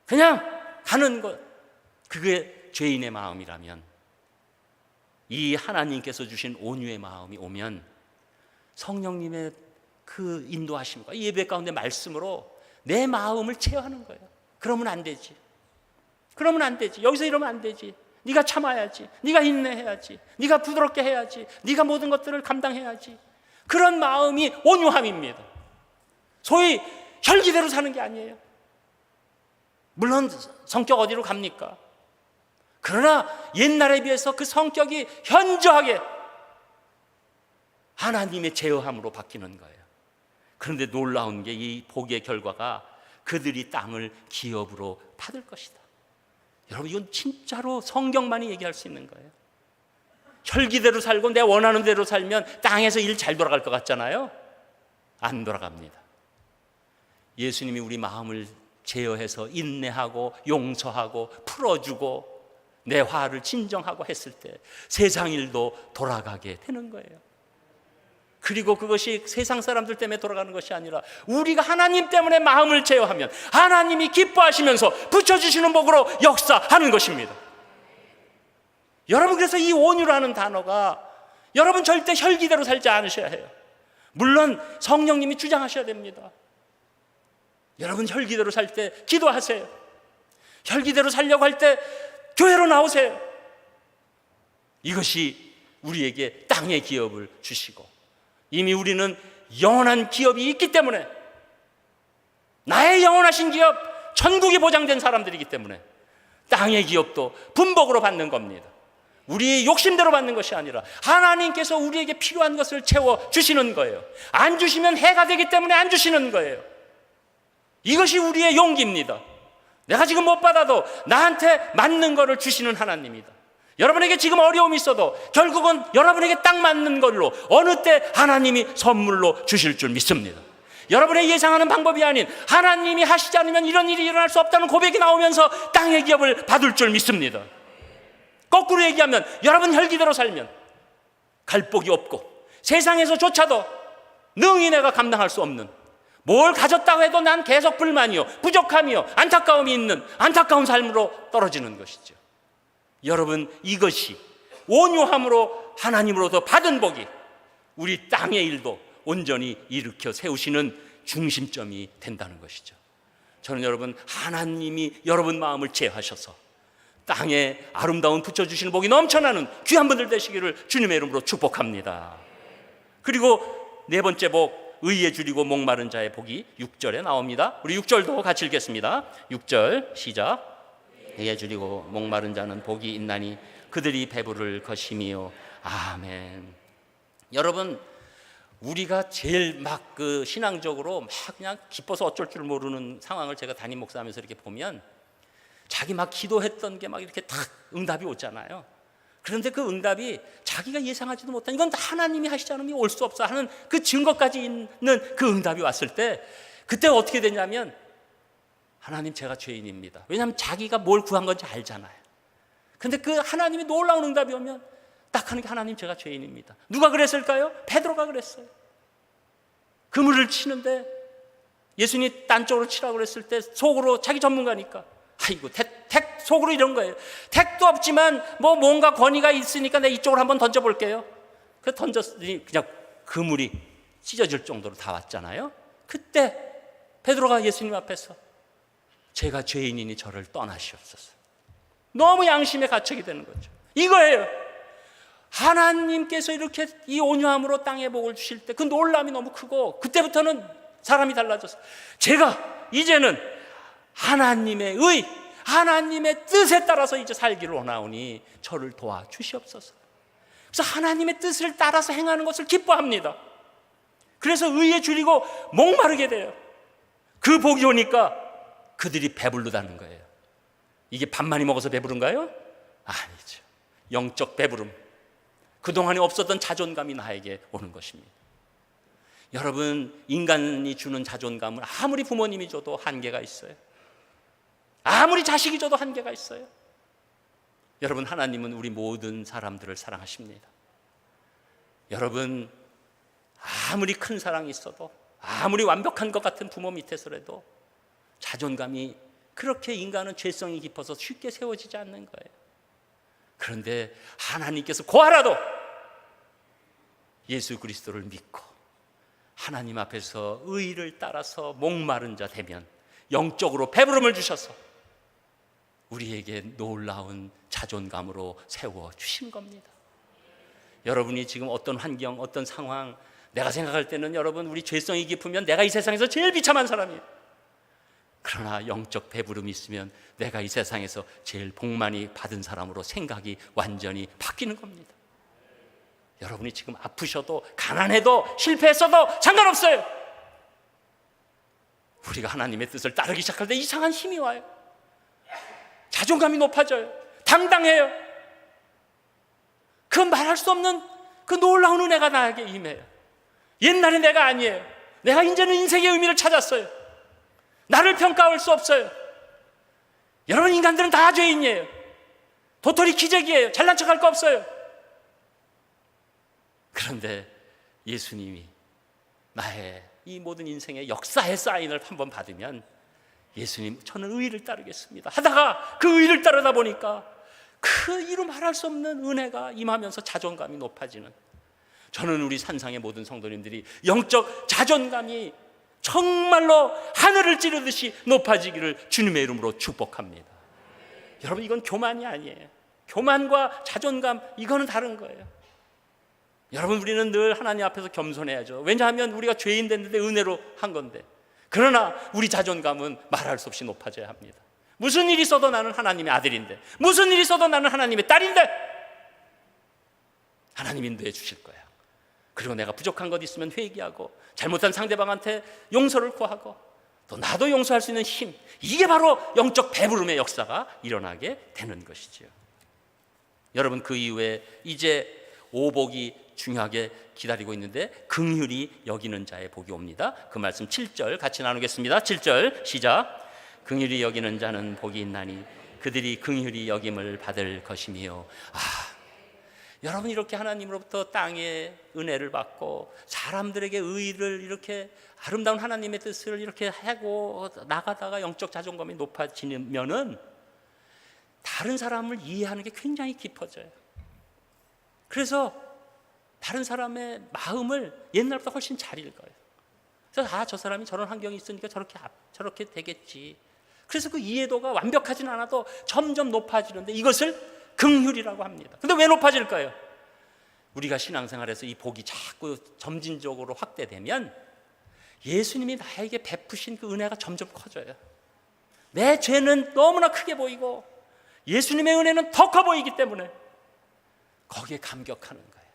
그냥 가는 것, 그게 죄인의 마음이라면, 이 하나님께서 주신 온유의 마음이 오면 성령님의 그 인도하심과 이 예배 가운데 말씀으로 내 마음을 체화하는 거예요. 그러면 안 되지. 그러면 안 되지. 여기서 이러면 안 되지. 네가 참아야지. 네가 인내해야지. 네가 부드럽게 해야지. 네가 모든 것들을 감당해야지. 그런 마음이 온유함입니다. 소위 혈기대로 사는 게 아니에요. 물론 성격 어디로 갑니까? 그러나 옛날에 비해서 그 성격이 현저하게 하나님의 제어함으로 바뀌는 거예요. 그런데 놀라운 게 이 복의 결과가 그들이 땅을 기업으로 받을 것이다. 여러분 이건 진짜로 성경만이 얘기할 수 있는 거예요. 혈기대로 살고 내 원하는 대로 살면 땅에서 일 잘 돌아갈 것 같잖아요. 안 돌아갑니다. 예수님이 우리 마음을 제어해서 인내하고 용서하고 풀어주고 내 화를 진정하고 했을 때 세상 일도 돌아가게 되는 거예요. 그리고 그것이 세상 사람들 때문에 돌아가는 것이 아니라 우리가 하나님 때문에 마음을 제어하면 하나님이 기뻐하시면서 붙여주시는 복으로 역사하는 것입니다. 여러분 그래서 이 온유라는 단어가, 여러분 절대 혈기대로 살지 않으셔야 해요. 물론 성령님이 주장하셔야 됩니다. 여러분 혈기대로 살 때 기도하세요. 혈기대로 살려고 할 때 교회로 나오세요. 이것이 우리에게 땅의 기업을 주시고, 이미 우리는 영원한 기업이 있기 때문에, 나의 영원하신 기업, 천국이 보장된 사람들이기 때문에 땅의 기업도 분복으로 받는 겁니다. 우리의 욕심대로 받는 것이 아니라 하나님께서 우리에게 필요한 것을 채워주시는 거예요. 안 주시면 해가 되기 때문에 안 주시는 거예요. 이것이 우리의 용기입니다. 내가 지금 못 받아도 나한테 맞는 거를 주시는 하나님이다. 여러분에게 지금 어려움이 있어도 결국은 여러분에게 딱 맞는 걸로 어느 때 하나님이 선물로 주실 줄 믿습니다. 여러분의 예상하는 방법이 아닌 하나님이 하시지 않으면 이런 일이 일어날 수 없다는 고백이 나오면서 땅의 기업을 받을 줄 믿습니다. 거꾸로 얘기하면 여러분 혈기대로 살면 갈복이 없고 세상에서조차도 능히 내가 감당할 수 없는, 뭘 가졌다고 해도 난 계속 불만이요, 부족함이요, 안타까움이 있는 안타까운 삶으로 떨어지는 것이죠. 여러분 이것이 온유함으로 하나님으로부터 받은 복이 우리 땅의 일도 온전히 일으켜 세우시는 중심점이 된다는 것이죠. 저는 여러분 하나님이 여러분 마음을 제하셔서 땅에 아름다운 붙여주시는 복이 넘쳐나는 귀한 분들 되시기를 주님의 이름으로 축복합니다. 그리고 네 번째 복, 의에 줄이고 목마른 자의 복이 6절에 나옵니다. 우리 6절도 같이 읽겠습니다. 6절 시작. 의에 줄이고 목마른 자는 복이 있나니 그들이 배부를 것임이요. 아멘. 여러분 우리가 제일 막 그 신앙적으로 막 그냥 기뻐서 어쩔 줄 모르는 상황을 제가 담임 목사하면서 이렇게 보면 자기 막 기도했던 게 막 이렇게 탁 응답이 오잖아요. 그런데 그 응답이 자기가 예상하지도 못한, 이건 하나님이 하시지 않으면 올 수 없어 하는 그 증거까지 있는 그 응답이 왔을 때 그때 어떻게 되냐면, 하나님 제가 죄인입니다. 왜냐하면 자기가 뭘 구한 건지 알잖아요. 근데 그 하나님이 놀라운 응답이 오면 딱 하는 게 하나님 제가 죄인입니다. 누가 그랬을까요? 베드로가 그랬어요. 그물을 치는데 예수님이 딴 쪽으로 치라고 그랬을 때 속으로, 자기 전문가니까 아이고 택 속으로 이런 거예요. 택도 없지만 뭔가 권위가 있으니까 내가 이쪽으로 한번 던져볼게요. 그래서 던졌더니 그냥 그물이 찢어질 정도로 다 왔잖아요. 그때 베드로가 예수님 앞에서 제가 죄인이니 저를 떠나시옵소서. 너무 양심에 갇히게 되는 거죠. 이거예요. 하나님께서 이렇게 이 온유함으로 땅에 복을 주실 때 그 놀람이 너무 크고, 그때부터는 사람이 달라졌어요. 제가 이제는 하나님의 하나님의 뜻에 따라서 이제 살기를 원하오니 저를 도와주시옵소서. 그래서 하나님의 뜻을 따라서 행하는 것을 기뻐합니다. 그래서 의에 줄이고 목마르게 돼요. 그 복이 오니까 그들이 배부르다는 거예요. 이게 밥 많이 먹어서 배부른가요? 아니죠. 영적 배부름, 그동안에 없었던 자존감이 나에게 오는 것입니다. 여러분, 인간이 주는 자존감은 아무리 부모님이 줘도 한계가 있어요. 아무리 자식이 줘도 한계가 있어요. 여러분, 하나님은 우리 모든 사람들을 사랑하십니다. 여러분, 아무리 큰 사랑이 있어도, 아무리 완벽한 것 같은 부모 밑에서라도 자존감이, 그렇게 인간은 죄성이 깊어서 쉽게 세워지지 않는 거예요. 그런데 하나님께서 고하라도 예수 그리스도를 믿고 하나님 앞에서 의를 따라서 목마른 자 되면 영적으로 배부름을 주셔서 우리에게 놀라운 자존감으로 세워주신 겁니다. 여러분이 지금 어떤 환경, 어떤 상황, 내가 생각할 때는 여러분, 우리 죄성이 깊으면 내가 이 세상에서 제일 비참한 사람이에요. 그러나 영적 배부름이 있으면 내가 이 세상에서 제일 복 많이 받은 사람으로 생각이 완전히 바뀌는 겁니다. 여러분이 지금 아프셔도, 가난해도, 실패했어도 상관없어요. 우리가 하나님의 뜻을 따르기 시작할 때 이상한 힘이 와요. 자존감이 높아져요. 당당해요. 그 말할 수 없는 그 놀라운 은혜가 나에게 임해요. 옛날에 내가 아니에요. 내가 이제는 인생의 의미를 찾았어요. 나를 평가할 수 없어요. 여러분, 인간들은 다 죄인이에요. 도토리 기재기예요. 잘난 척할 거 없어요. 그런데 예수님이 나의 이 모든 인생의 역사의 사인을 한번 받으면, 예수님, 저는 의를 따르겠습니다 하다가 그 의를 따르다 보니까 그 이루 말할 수 없는 은혜가 임하면서 자존감이 높아지는, 저는 우리 산상의 모든 성도님들이 영적 자존감이 정말로 하늘을 찌르듯이 높아지기를 주님의 이름으로 축복합니다. 여러분, 이건 교만이 아니에요. 교만과 자존감, 이거는 다른 거예요. 여러분, 우리는 늘 하나님 앞에서 겸손해야죠. 왜냐하면 우리가 죄인 됐는데 은혜로 한 건데. 그러나 우리 자존감은 말할 수 없이 높아져야 합니다. 무슨 일이 있어도 나는 하나님의 아들인데, 무슨 일이 있어도 나는 하나님의 딸인데 하나님 인도해 주실 거예요. 그리고 내가 부족한 것 있으면 회개하고, 잘못한 상대방한테 용서를 구하고, 또 나도 용서할 수 있는 힘, 이게 바로 영적 배부름의 역사가 일어나게 되는 것이지요. 여러분, 그 이후에 이제 오복이 중요하게 기다리고 있는데, 긍휼히 여기는 자의 복이 옵니다. 그 말씀 7절 같이 나누겠습니다. 7절 시작. 긍휼히 여기는 자는 복이 있나니 그들이 긍휼히 여김을 받을 것이며. 여러분, 이렇게 하나님으로부터 땅에 은혜를 받고 사람들에게 의를, 이렇게 아름다운 하나님의 뜻을 이렇게 하고 나가다가 영적 자존감이 높아지면은 다른 사람을 이해하는 게 굉장히 깊어져요. 그래서 다른 사람의 마음을 옛날보다 훨씬 잘 읽어요. 그래서 저 사람이 저런 환경이 있으니까 저렇게 되겠지. 그래서 그 이해도가 완벽하진 않아도 점점 높아지는데, 이것을 긍휼이라고 합니다. 근데 왜 높아질까요? 우리가 신앙생활에서 이 복이 자꾸 점진적으로 확대되면 예수님이 나에게 베푸신 그 은혜가 점점 커져요. 내 죄는 너무나 크게 보이고 예수님의 은혜는 더 커 보이기 때문에 거기에 감격하는 거예요.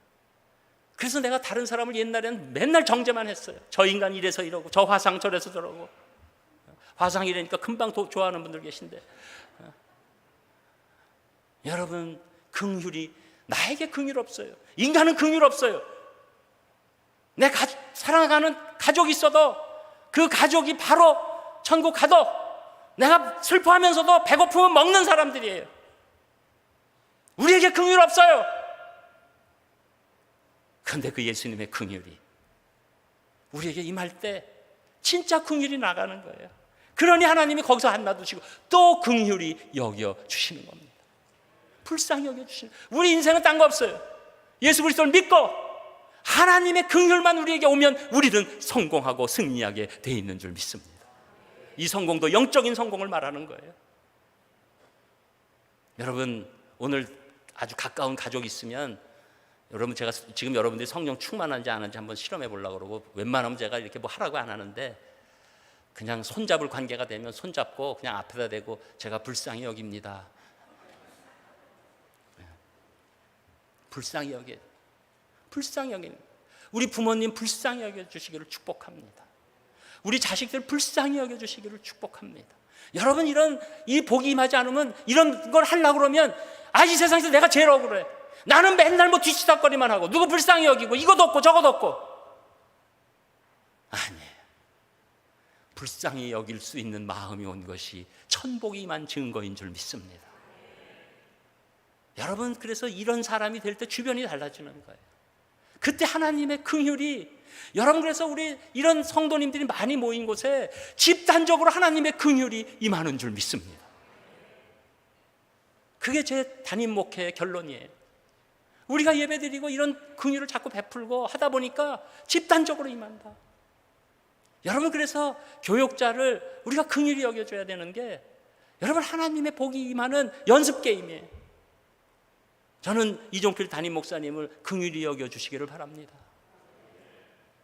그래서 내가 다른 사람을 옛날에는 맨날 정죄만 했어요. 저 인간 이래서 이러고, 저 화상 저래서 저러고. 화상 이러니까 금방 좋아하는 분들 계신데, 여러분, 긍휼이, 나에게 긍휼 없어요. 인간은 긍휼 없어요. 내 사랑하는 가족이 있어도 그 가족이 바로 천국 가도 내가 슬퍼하면서도 배고프면 먹는 사람들이에요. 우리에게 긍휼 없어요. 그런데 그 예수님의 긍휼이 우리에게 임할 때 진짜 긍휼이 나가는 거예요. 그러니 하나님이 거기서 안 놔두시고 또 긍휼히 여겨주시는 겁니다. 불쌍히 여겨주시는, 우리 인생은 딴 거 없어요. 예수 그리스도를 믿고 하나님의 긍휼만 우리에게 오면 우리는 성공하고 승리하게 돼 있는 줄 믿습니다. 이 성공도 영적인 성공을 말하는 거예요. 여러분 오늘 아주 가까운 가족이 있으면 여러분 제가 지금 여러분들이 성령 충만한지 안 한지 한번 실험해 보려고 그러고 웬만하면 제가 이렇게 뭐 하라고 안 하는데 그냥 손잡을 관계가 되면 손잡고 그냥 앞에다 대고 제가 불쌍히 여깁니다. 불쌍히 여겨. 불쌍히 여기는 우리 부모님 불쌍히 여겨주시기를 축복합니다. 우리 자식들 불쌍히 여겨주시기를 축복합니다. 여러분 이 복이 임하지 않으면 이런 걸 하려고 그러면 이 세상에서 내가 제일 억울해. 나는 맨날 뭐 뒤치다거리만 하고 누구 불쌍히 여기고 이것도 없고 저것도 없고. 아니에요. 불쌍히 여길 수 있는 마음이 온 것이 천복이 임한 증거인 줄 믿습니다. 여러분 그래서 이런 사람이 될 때 주변이 달라지는 거예요. 그때 하나님의 긍휼이 여러분 그래서 우리 이런 성도님들이 많이 모인 곳에 집단적으로 하나님의 긍휼이 임하는 줄 믿습니다. 그게 제 담임 목회의 결론이에요. 우리가 예배드리고 이런 긍휼을 자꾸 베풀고 하다 보니까 집단적으로 임한다. 여러분 그래서 교육자를 우리가 긍휼히 여겨줘야 되는 게 여러분 하나님의 복이 임하는 연습 게임이에요. 저는 이종필 담임 목사님을 긍휼히 여겨주시기를 바랍니다.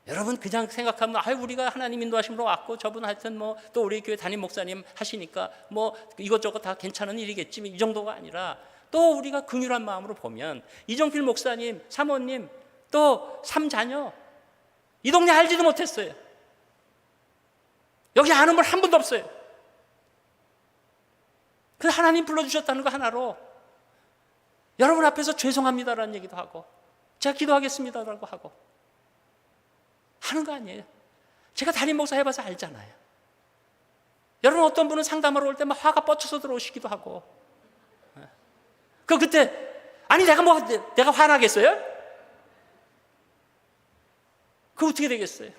여러분 그냥 생각하면 우리가 하나님 인도하심으로 왔고 저분 하여튼 뭐 또 우리 교회 담임 목사님 하시니까 뭐 이것저것 다 괜찮은 일이겠지 이 정도가 아니라 또 우리가 긍휼한 마음으로 보면 이종필 목사님, 사모님 또 3자녀 이 동네 알지도 못했어요. 여기 아는 분 한 분도 없어요. 그래서 하나님 불러주셨다는 거 하나로 여러분 앞에서 죄송합니다라는 얘기도 하고 제가 기도하겠습니다라고 하고 하는 거 아니에요. 제가 담임 목사 해봐서 알잖아요. 여러분 어떤 분은 상담하러 올 때 막 화가 뻗쳐서 들어오시기도 하고 그때 내가 화나겠어요? 그거 어떻게 되겠어요?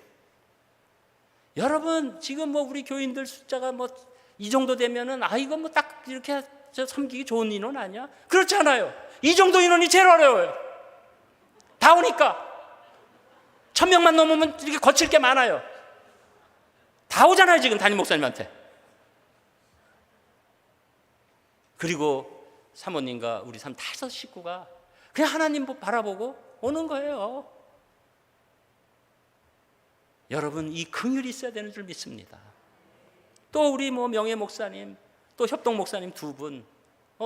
여러분 지금 뭐 우리 교인들 숫자가 뭐 이 정도 되면은 이거 뭐 딱 이렇게 섬기기 좋은 인원 아니야? 그렇지 않아요. 이 정도 인원이 제일 어려워요. 다 오니까 1000명만 넘으면 이렇게 거칠 게 많아요. 다 오잖아요 지금 담임 목사님한테. 그리고 사모님과 우리 5 식구가 그냥 하나님 바라보고 오는 거예요. 여러분 이 긍휼이 있어야 되는 줄 믿습니다. 또 우리 뭐 명예 목사님 또 협동 목사님 2분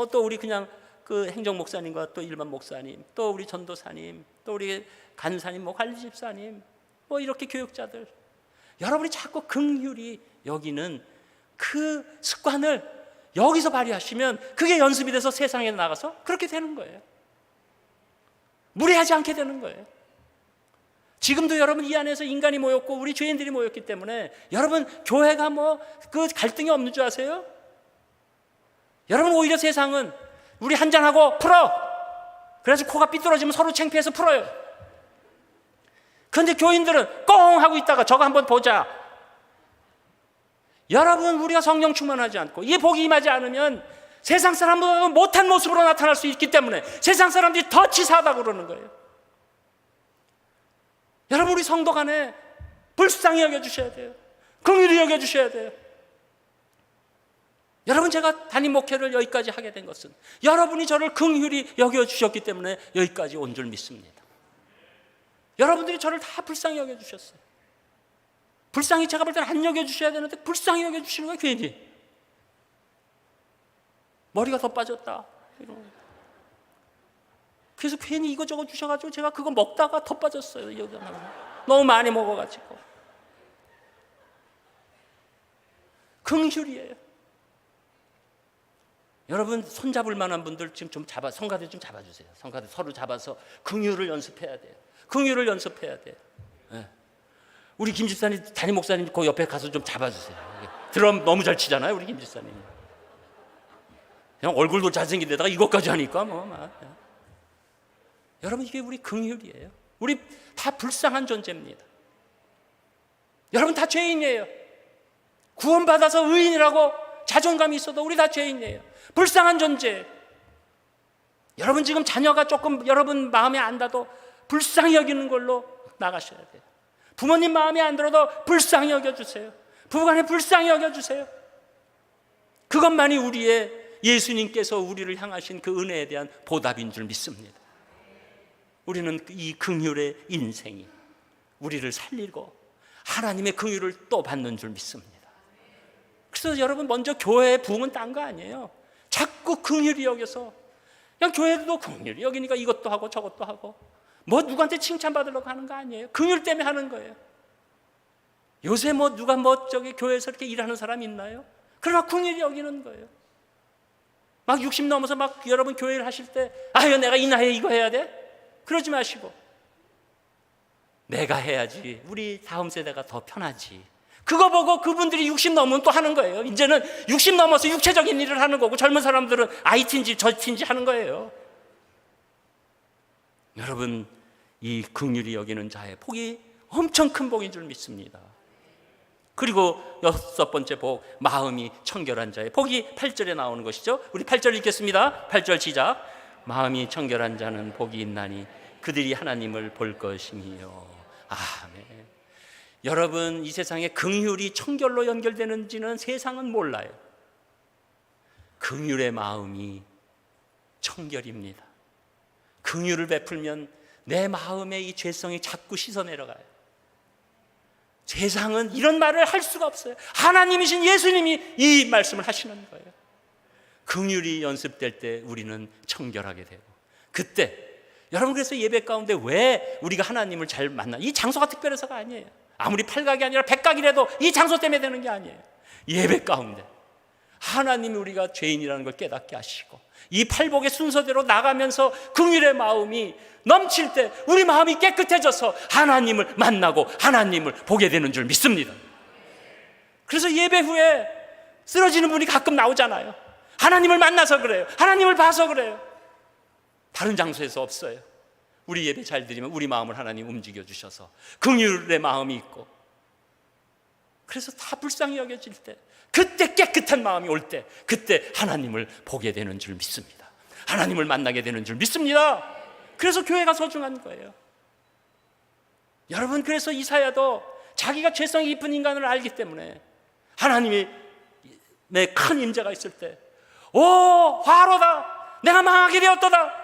또 우리 그냥 그 행정 목사님과 또 일반 목사님 또 우리 전도사님 또 우리 간사님 뭐 관리 집사님 뭐 이렇게 교육자들 여러분이 자꾸 긍휼히 여기는 그 습관을 여기서 발휘하시면 그게 연습이 돼서 세상에 나가서 그렇게 되는 거예요. 무례하지 않게 되는 거예요. 지금도 여러분 이 안에서 인간이 모였고 우리 죄인들이 모였기 때문에 여러분 교회가 뭐 그 갈등이 없는 줄 아세요? 여러분 오히려 세상은 우리 한잔하고 풀어. 그래서 코가 삐뚤어지면 서로 창피해서 풀어요. 그런데 교인들은 꽁 하고 있다가 저거 한번 보자. 여러분 우리가 성령 충만하지 않고 이 복이 임하지 않으면 세상 사람들은 못한 모습으로 나타날 수 있기 때문에 세상 사람들이 더 치사하다고 그러는 거예요. 여러분 우리 성도 간에 불쌍히 여겨주셔야 돼요. 긍휼히 여겨주셔야 돼요. 여러분 제가 담임 목회를 여기까지 하게 된 것은 여러분이 저를 긍휼히 여겨주셨기 때문에 여기까지 온 줄 믿습니다. 여러분들이 저를 다 불쌍히 여겨주셨어요. 불쌍히 제가 볼 때는 안 여겨주셔야 되는데 불쌍히 여겨주시는 거예요. 괜히 머리가 더 빠졌다 그래서 괜히 이거저거 주셔가지고 제가 그거 먹다가 더 빠졌어요. 너무 많이 먹어가지고. 긍휼이에요. 여러분 손잡을 만한 분들 지금 좀 성가대 좀 잡아주세요. 성가대 서로 잡아서 긍휼을 연습해야 돼요. 긍휼을 연습해야 돼요. 네. 우리 김 집사님 담임 목사님 그 옆에 가서 좀 잡아주세요. 드럼 너무 잘 치잖아요 우리 김 집사님. 그냥 얼굴도 잘생긴 데다가 이것까지 하니까 뭐 막. 여러분 이게 우리 긍휼이에요. 우리 다 불쌍한 존재입니다. 여러분 다 죄인이에요. 구원받아서 의인이라고 자존감이 있어도 우리 다 죄인이에요. 불쌍한 존재. 여러분 지금 자녀가 조금 여러분 마음에 안 닿아도 불쌍히 여기는 걸로 나가셔야 돼요. 부모님 마음에 안 들어도 불쌍히 여겨주세요. 부부간에 불쌍히 여겨주세요. 그것만이 우리의 예수님께서 우리를 향하신 그 은혜에 대한 보답인 줄 믿습니다. 우리는 이 긍휼의 인생이 우리를 살리고 하나님의 긍휼을 또 받는 줄 믿습니다. 그래서 여러분, 먼저 교회의 부흥은 딴 거 아니에요. 자꾸 긍휼히 여겨서, 그냥 교회도 긍휼히 여기니까 이것도 하고 저것도 하고, 뭐 누구한테 칭찬받으려고 하는 거 아니에요. 긍휼 때문에 하는 거예요. 요새 뭐 누가 뭐 저기 교회에서 이렇게 일하는 사람 있나요? 그러나 긍휼히 여기는 거예요. 막 60 넘어서 막 여러분 교회를 하실 때, 아유 내가 이 나이에 이거 해야 돼? 그러지 마시고, 내가 해야지 우리 다음 세대가 더 편하지, 그거 보고 그분들이 60 넘으면 또 하는 거예요. 이제는 60 넘어서 육체적인 일을 하는 거고, 젊은 사람들은 IT인지 저T인지 하는 거예요. 여러분, 이 긍휼히 여기는 자의 복이 엄청 큰 복인 줄 믿습니다. 그리고 6번째 복, 마음이 청결한 자의 복이 8절에 나오는 것이죠. 우리 8절 읽겠습니다. 8절 시작. 마음이 청결한 자는 복이 있나니 그들이 하나님을 볼 것이며. 아멘. 여러분, 이 세상에 긍휼이 청결로 연결되는지는 세상은 몰라요. 긍휼의 마음이 청결입니다. 긍휼을 베풀면 내 마음의 이 죄성이 자꾸 씻어 내려가요. 세상은 이런 말을 할 수가 없어요. 하나님이신 예수님이 이 말씀을 하시는 거예요. 긍휼이 연습될 때 우리는 청결하게 되고, 그때 여러분, 그래서 예배 가운데 왜 우리가 하나님을 잘 만나, 이 장소가 특별해서가 아니에요. 아무리 팔각이 아니라 백각이라도 이 장소 때문에 되는 게 아니에요. 예배 가운데 하나님이 우리가 죄인이라는 걸 깨닫게 하시고, 이 팔복의 순서대로 나가면서 긍휼의 마음이 넘칠 때 우리 마음이 깨끗해져서 하나님을 만나고 하나님을 보게 되는 줄 믿습니다. 그래서 예배 후에 쓰러지는 분이 가끔 나오잖아요. 하나님을 만나서 그래요. 하나님을 봐서 그래요. 다른 장소에서 없어요. 우리 예배 잘 드리면 우리 마음을 하나님 움직여 주셔서 긍휼의 마음이 있고, 그래서 다 불쌍히 여겨질 때, 그때 깨끗한 마음이 올 때, 그때 하나님을 보게 되는 줄 믿습니다. 하나님을 만나게 되는 줄 믿습니다. 그래서 교회가 소중한 거예요. 여러분, 그래서 이사야도 자기가 죄성이 깊은 인간을 알기 때문에 하나님의 큰 임재가 있을 때, 오 화로다, 내가 망하게 되었도다.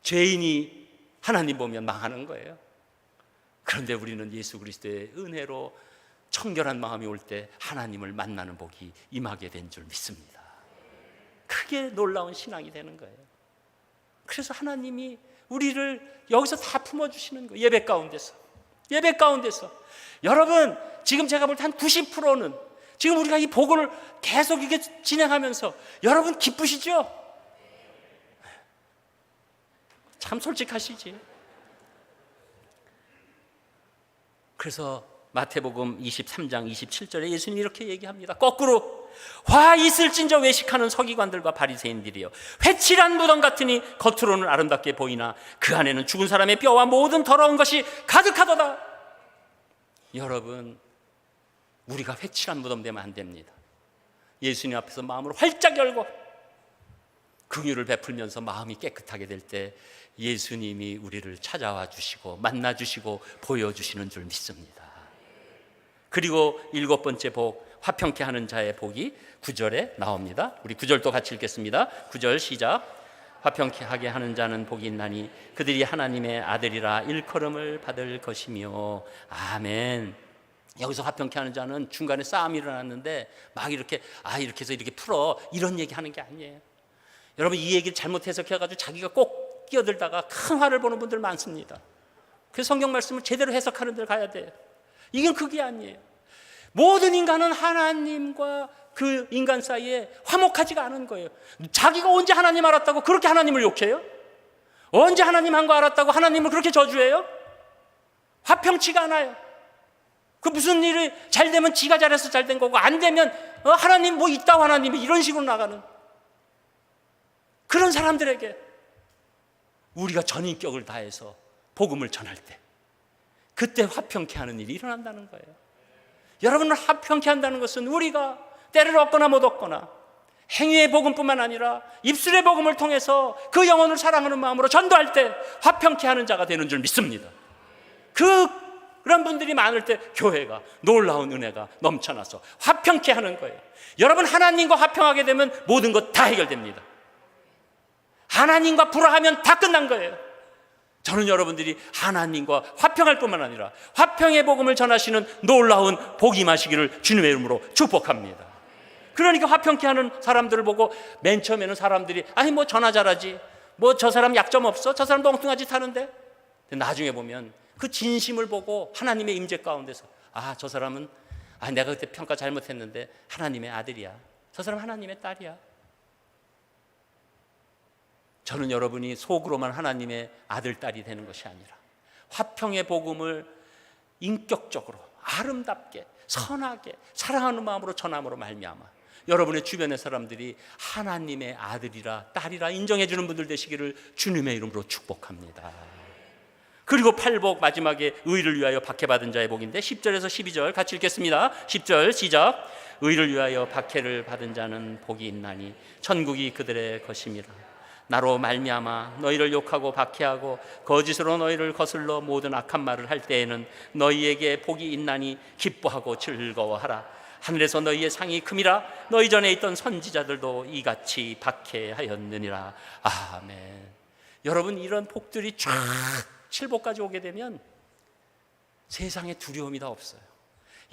죄인이 하나님 보면 망하는 거예요. 그런데 우리는 예수 그리스도의 은혜로 청결한 마음이 올 때 하나님을 만나는 복이 임하게 된 줄 믿습니다. 크게 놀라운 신앙이 되는 거예요. 그래서 하나님이 우리를 여기서 다 품어주시는 거예요. 예배 가운데서. 여러분, 지금 제가 볼 때 한 90%는 지금 우리가 이 복을 계속 이게 진행하면서 여러분 기쁘시죠? 참 솔직하시지. 그래서 마태복음 23장 27절에 예수님이 이렇게 얘기합니다. 거꾸로, 화 있을진저 외식하는 서기관들과 바리새인들이여, 회칠한 무덤 같으니 겉으로는 아름답게 보이나 그 안에는 죽은 사람의 뼈와 모든 더러운 것이 가득하도다. 여러분, 우리가 회칠한 무덤 되면 안 됩니다. 예수님 앞에서 마음을 활짝 열고 긍휼을 베풀면서 마음이 깨끗하게 될 때 예수님이 우리를 찾아와 주시고 만나 주시고 보여주시는 줄 믿습니다. 그리고 7번째 복, 화평케 하는 자의 복이 9절에 나옵니다. 우리 9절도 같이 읽겠습니다. 9절 시작. 화평케 하게 하는 자는 복이 있나니 그들이 하나님의 아들이라 일컬음을 받을 것이며. 아멘. 여기서 화평케 하는 자는 중간에 싸움이 일어났는데 막 이렇게 이렇게 해서 이렇게 풀어, 이런 얘기 하는 게 아니에요. 여러분, 이 얘기를 잘못 해석해가지고 자기가 꼭 끼어들다가 큰 화를 보는 분들 많습니다. 그래서 성경 말씀을 제대로 해석하는 데를 가야 돼요. 이건 그게 아니에요. 모든 인간은 하나님과 그 인간 사이에 화목하지가 않은 거예요. 자기가 언제 하나님 알았다고 그렇게 하나님을 욕해요? 언제 하나님 한 거 알았다고 하나님을 그렇게 저주해요? 화평치가 않아요. 그 무슨 일이 잘 되면 지가 잘해서 잘 된 거고, 안 되면 하나님 뭐 있다고 하나님이 이런 식으로 나가는 그런 사람들에게 우리가 전인격을 다해서 복음을 전할 때, 그때 화평케 하는 일이 일어난다는 거예요. 여러분을 화평케 한다는 것은 우리가 때를 얻거나 못 얻거나 행위의 복음뿐만 아니라 입술의 복음을 통해서 그 영혼을 사랑하는 마음으로 전도할 때 화평케 하는 자가 되는 줄 믿습니다. 그 그런 분들이 많을 때 교회가 놀라운 은혜가 넘쳐나서 화평케 하는 거예요. 여러분, 하나님과 화평하게 되면 모든 것 다 해결됩니다. 하나님과 불화하면 다 끝난 거예요. 저는 여러분들이 하나님과 화평할 뿐만 아니라 화평의 복음을 전하시는 놀라운 복이 임하시기를 주님의 이름으로 축복합니다. 그러니까 화평케 하는 사람들을 보고 맨 처음에는 사람들이 아니 뭐 전화 잘하지, 뭐 저 사람 약점 없어, 저 사람도 엉뚱한 짓 하는데, 나중에 보면 그 진심을 보고 하나님의 임재 가운데서 저 사람은 내가 그때 평가 잘못했는데 하나님의 아들이야, 저 사람 하나님의 딸이야. 저는 여러분이 속으로만 하나님의 아들, 딸이 되는 것이 아니라 화평의 복음을 인격적으로 아름답게 선하게 사랑하는 마음으로 전함으로 말미암아 여러분의 주변의 사람들이 하나님의 아들이라 딸이라 인정해 주는 분들 되시기를 주님의 이름으로 축복합니다. 그리고 팔복 마지막에 의를 위하여 박해받은 자의 복인데 10절에서 12절 같이 읽겠습니다. 10절 시작. 의를 위하여 박해를 받은 자는 복이 있나니 천국이 그들의 것임이라. 나로 말미암아 너희를 욕하고 박해하고 거짓으로 너희를 거슬러 모든 악한 말을 할 때에는 너희에게 복이 있나니 기뻐하고 즐거워하라. 하늘에서 너희의 상이 큼이라. 너희 전에 있던 선지자들도 이같이 박해하였느니라. 아멘. 여러분, 이런 복들이 쫙 칠복까지 오게 되면 세상에 두려움이 다 없어요.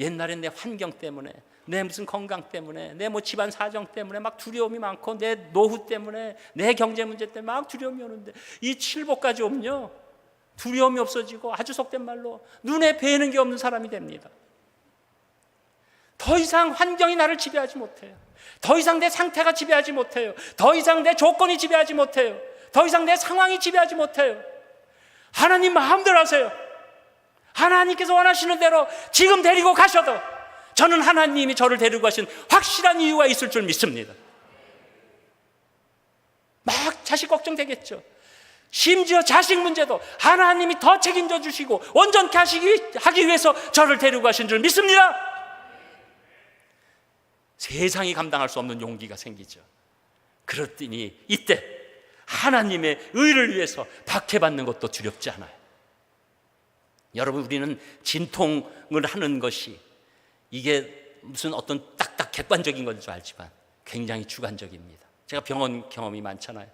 옛날엔 내 환경 때문에, 내 무슨 건강 때문에, 내 뭐 집안 사정 때문에 막 두려움이 많고, 내 노후 때문에, 내 경제 문제 때문에 막 두려움이 오는데 이 칠복까지 오면요 두려움이 없어지고 아주 속된 말로 눈에 뵈는 게 없는 사람이 됩니다. 더 이상 환경이 나를 지배하지 못해요. 더 이상 내 상태가 지배하지 못해요. 더 이상 내 조건이 지배하지 못해요. 더 이상 내 상황이 지배하지 못해요. 하나님 마음대로 하세요. 하나님께서 원하시는 대로 지금 데리고 가셔도 저는 하나님이 저를 데리고 가신 확실한 이유가 있을 줄 믿습니다. 막 자식 걱정되겠죠. 심지어 자식 문제도 하나님이 더 책임져 주시고 온전케 하기 위해서 저를 데리고 가신 줄 믿습니다. 세상이 감당할 수 없는 용기가 생기죠. 그렇더니 이때 하나님의 의를 위해서 박해받는 것도 두렵지 않아요. 여러분, 우리는 진통을 하는 것이 이게 무슨 어떤 딱딱 객관적인 건 줄 알지만 굉장히 주관적입니다. 제가 병원 경험이 많잖아요.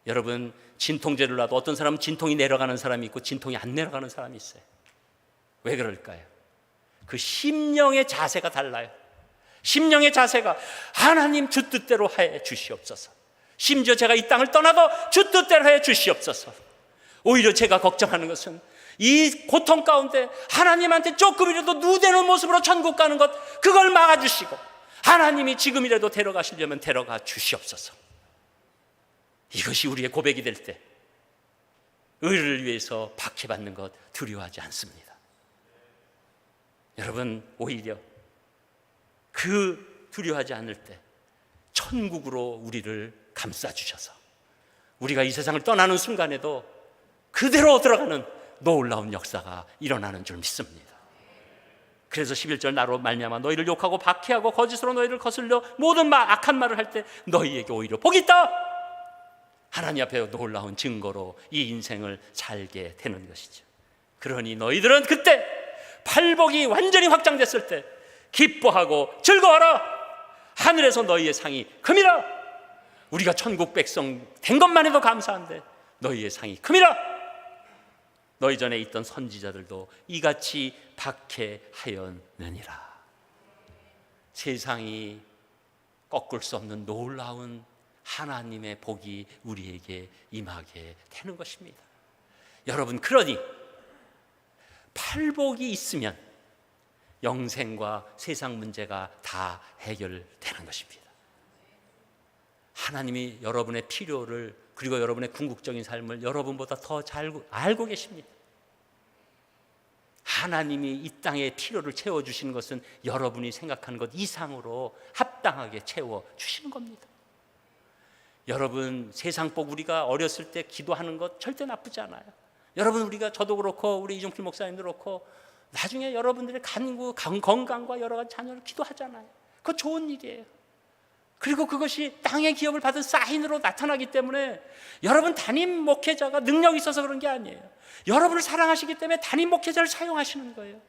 여러분, 진통제를 놔도 어떤 사람은 진통이 내려가는 사람이 있고 진통이 안 내려가는 사람이 있어요. 왜 그럴까요? 그 심령의 자세가 달라요. 심령의 자세가 하나님 주 뜻대로 해 주시옵소서. 심지어 제가 이 땅을 떠나도 주 뜻대로 해 주시옵소서. 오히려 제가 걱정하는 것은 이 고통 가운데 하나님한테 조금이라도 누대는 모습으로 천국 가는 것, 그걸 막아주시고 하나님이 지금이라도 데려가시려면 데려가 주시옵소서. 이것이 우리의 고백이 될 때 의를 위해서 박해받는 것 두려워하지 않습니다. 여러분, 오히려 그 두려워하지 않을 때 천국으로 우리를 감싸주셔서 우리가 이 세상을 떠나는 순간에도 그대로 들어가는 놀라운 역사가 일어나는 줄 믿습니다. 그래서 11절 나로 말미암아 너희를 욕하고 박해하고 거짓으로 너희를 거슬려 모든 악한 말을 할 때 너희에게 오히려 복이 있다. 하나님 앞에 놀라운 증거로 이 인생을 살게 되는 것이죠. 그러니 너희들은 그때 팔복이 완전히 확장됐을 때 기뻐하고 즐거워하라. 하늘에서 너희의 상이 큼이라. 우리가 천국 백성 된 것만 해도 감사한데 너희의 상이 큼이라. 너희 전에 있던 선지자들도 이같이 박해하였느니라. 세상이 꺾을 수 없는 놀라운 하나님의 복이 우리에게 임하게 되는 것입니다. 여러분, 그러니 팔복이 있으면 영생과 세상 문제가 다 해결되는 것입니다. 하나님이 여러분의 필요를, 그리고 여러분의 궁극적인 삶을 여러분보다 더 잘 알고 계십니다. 하나님이 이 땅의 필요를 채워주시는 것은 여러분이 생각하는 것 이상으로 합당하게 채워주시는 겁니다. 여러분, 세상 복 우리가 어렸을 때 기도하는 것 절대 나쁘지 않아요. 여러분, 우리가 저도 그렇고 우리 이종필 목사님도 그렇고 나중에 여러분들의 건강과 여러 가지 자녀를 기도하잖아요. 그거 좋은 일이에요. 그리고 그것이 땅의 기업을 받은 사인으로 나타나기 때문에 여러분 담임 목회자가 능력이 있어서 그런 게 아니에요. 여러분을 사랑하시기 때문에 담임 목회자를 사용하시는 거예요.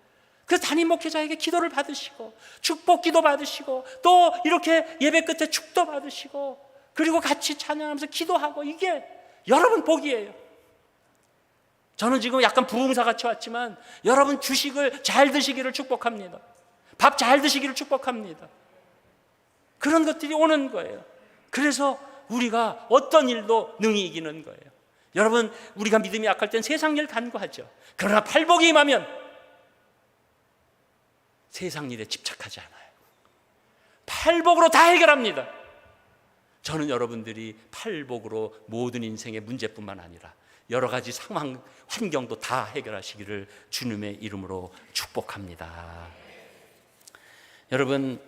그래서 담임 목회자에게 기도를 받으시고 축복 기도 받으시고 또 이렇게 예배 끝에 축도 받으시고 그리고 같이 찬양하면서 기도하고, 이게 여러분 복이에요. 저는 지금 약간 부흥사같이 왔지만 여러분 주식을 잘 드시기를 축복합니다. 밥 잘 드시기를 축복합니다. 그런 것들이 오는 거예요. 그래서 우리가 어떤 일도 능히 이기는 거예요. 여러분, 우리가 믿음이 약할 땐 세상 일 간구하죠. 그러나 팔복이 임하면 세상 일에 집착하지 않아요. 팔복으로 다 해결합니다. 저는 여러분들이 팔복으로 모든 인생의 문제뿐만 아니라 여러 가지 상황, 환경도 다 해결하시기를 주님의 이름으로 축복합니다. 여러분,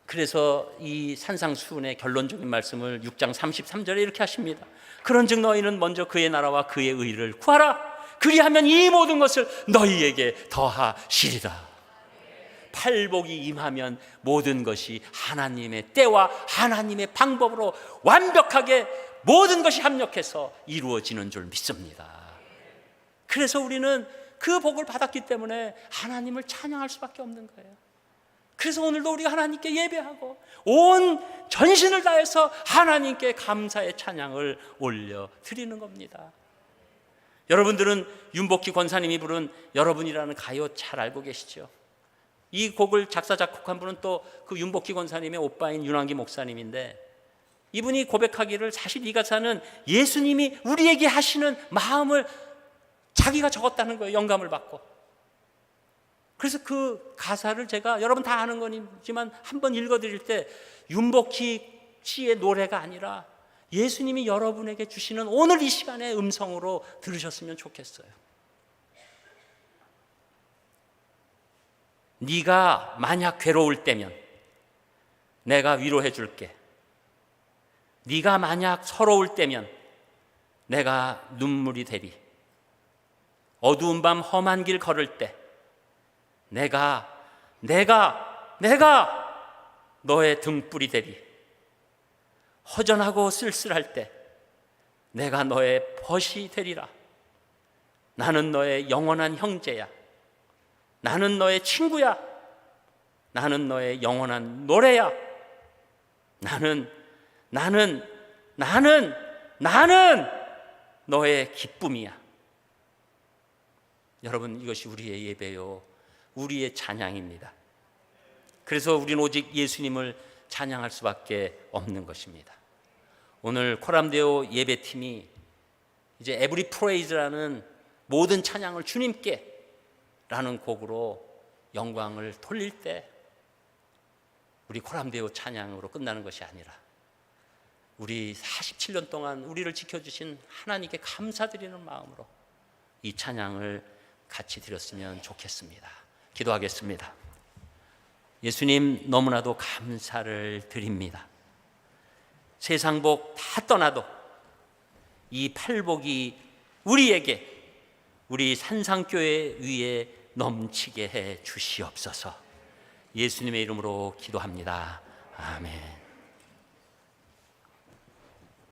그래서 이 산상수훈의 결론적인 말씀을 6장 33절에 이렇게 하십니다. 그런즉 너희는 먼저 그의 나라와 그의 의를 구하라. 그리하면 이 모든 것을 너희에게 더하시리라. 팔복이 임하면 모든 것이 하나님의 때와 하나님의 방법으로 완벽하게 모든 것이 합력해서 이루어지는 줄 믿습니다. 그래서 우리는 그 복을 받았기 때문에 하나님을 찬양할 수밖에 없는 거예요. 그래서 오늘도 우리가 하나님께 예배하고 온 전신을 다해서 하나님께 감사의 찬양을 올려드리는 겁니다. 여러분들은 윤복희 권사님이 부른 여러분이라는 가요 잘 알고 계시죠? 이 곡을 작사 작곡한 분은 또 그 윤복희 권사님의 오빠인 윤환기 목사님인데, 이분이 고백하기를 사실 이 가사는 예수님이 우리에게 하시는 마음을 자기가 적었다는 거예요. 영감을 받고. 그래서 그 가사를 제가 여러분 다 아는 거지만 한번 읽어드릴 때 윤복희 씨의 노래가 아니라 예수님이 여러분에게 주시는 오늘 이 시간의 음성으로 들으셨으면 좋겠어요. 네가 만약 괴로울 때면 내가 위로해 줄게. 네가 만약 서러울 때면 내가 눈물이 되리. 어두운 밤 험한 길 걸을 때 내가 너의 등불이 되리. 허전하고 쓸쓸할 때 내가 너의 벗이 되리라. 나는 너의 영원한 형제야. 나는 너의 친구야. 나는 너의 영원한 노래야. 나는 너의 기쁨이야. 여러분, 이것이 우리의 예배요, 우리의 찬양입니다. 그래서 우리는 오직 예수님을 찬양할 수밖에 없는 것입니다. 오늘 코람데오 예배팀이 이제 에브리 프레이즈라는 모든 찬양을 주님께 라는 곡으로 영광을 돌릴 때 우리 코람데오 찬양으로 끝나는 것이 아니라 우리 47년 동안 우리를 지켜주신 하나님께 감사드리는 마음으로 이 찬양을 같이 드렸으면 좋겠습니다. 기도하겠습니다. 예수님, 너무나도 감사를 드립니다. 세상 복 다 떠나도 이 팔복이 우리에게, 우리 산상교회 위에 넘치게 해 주시옵소서. 예수님의 이름으로 기도합니다. 아멘.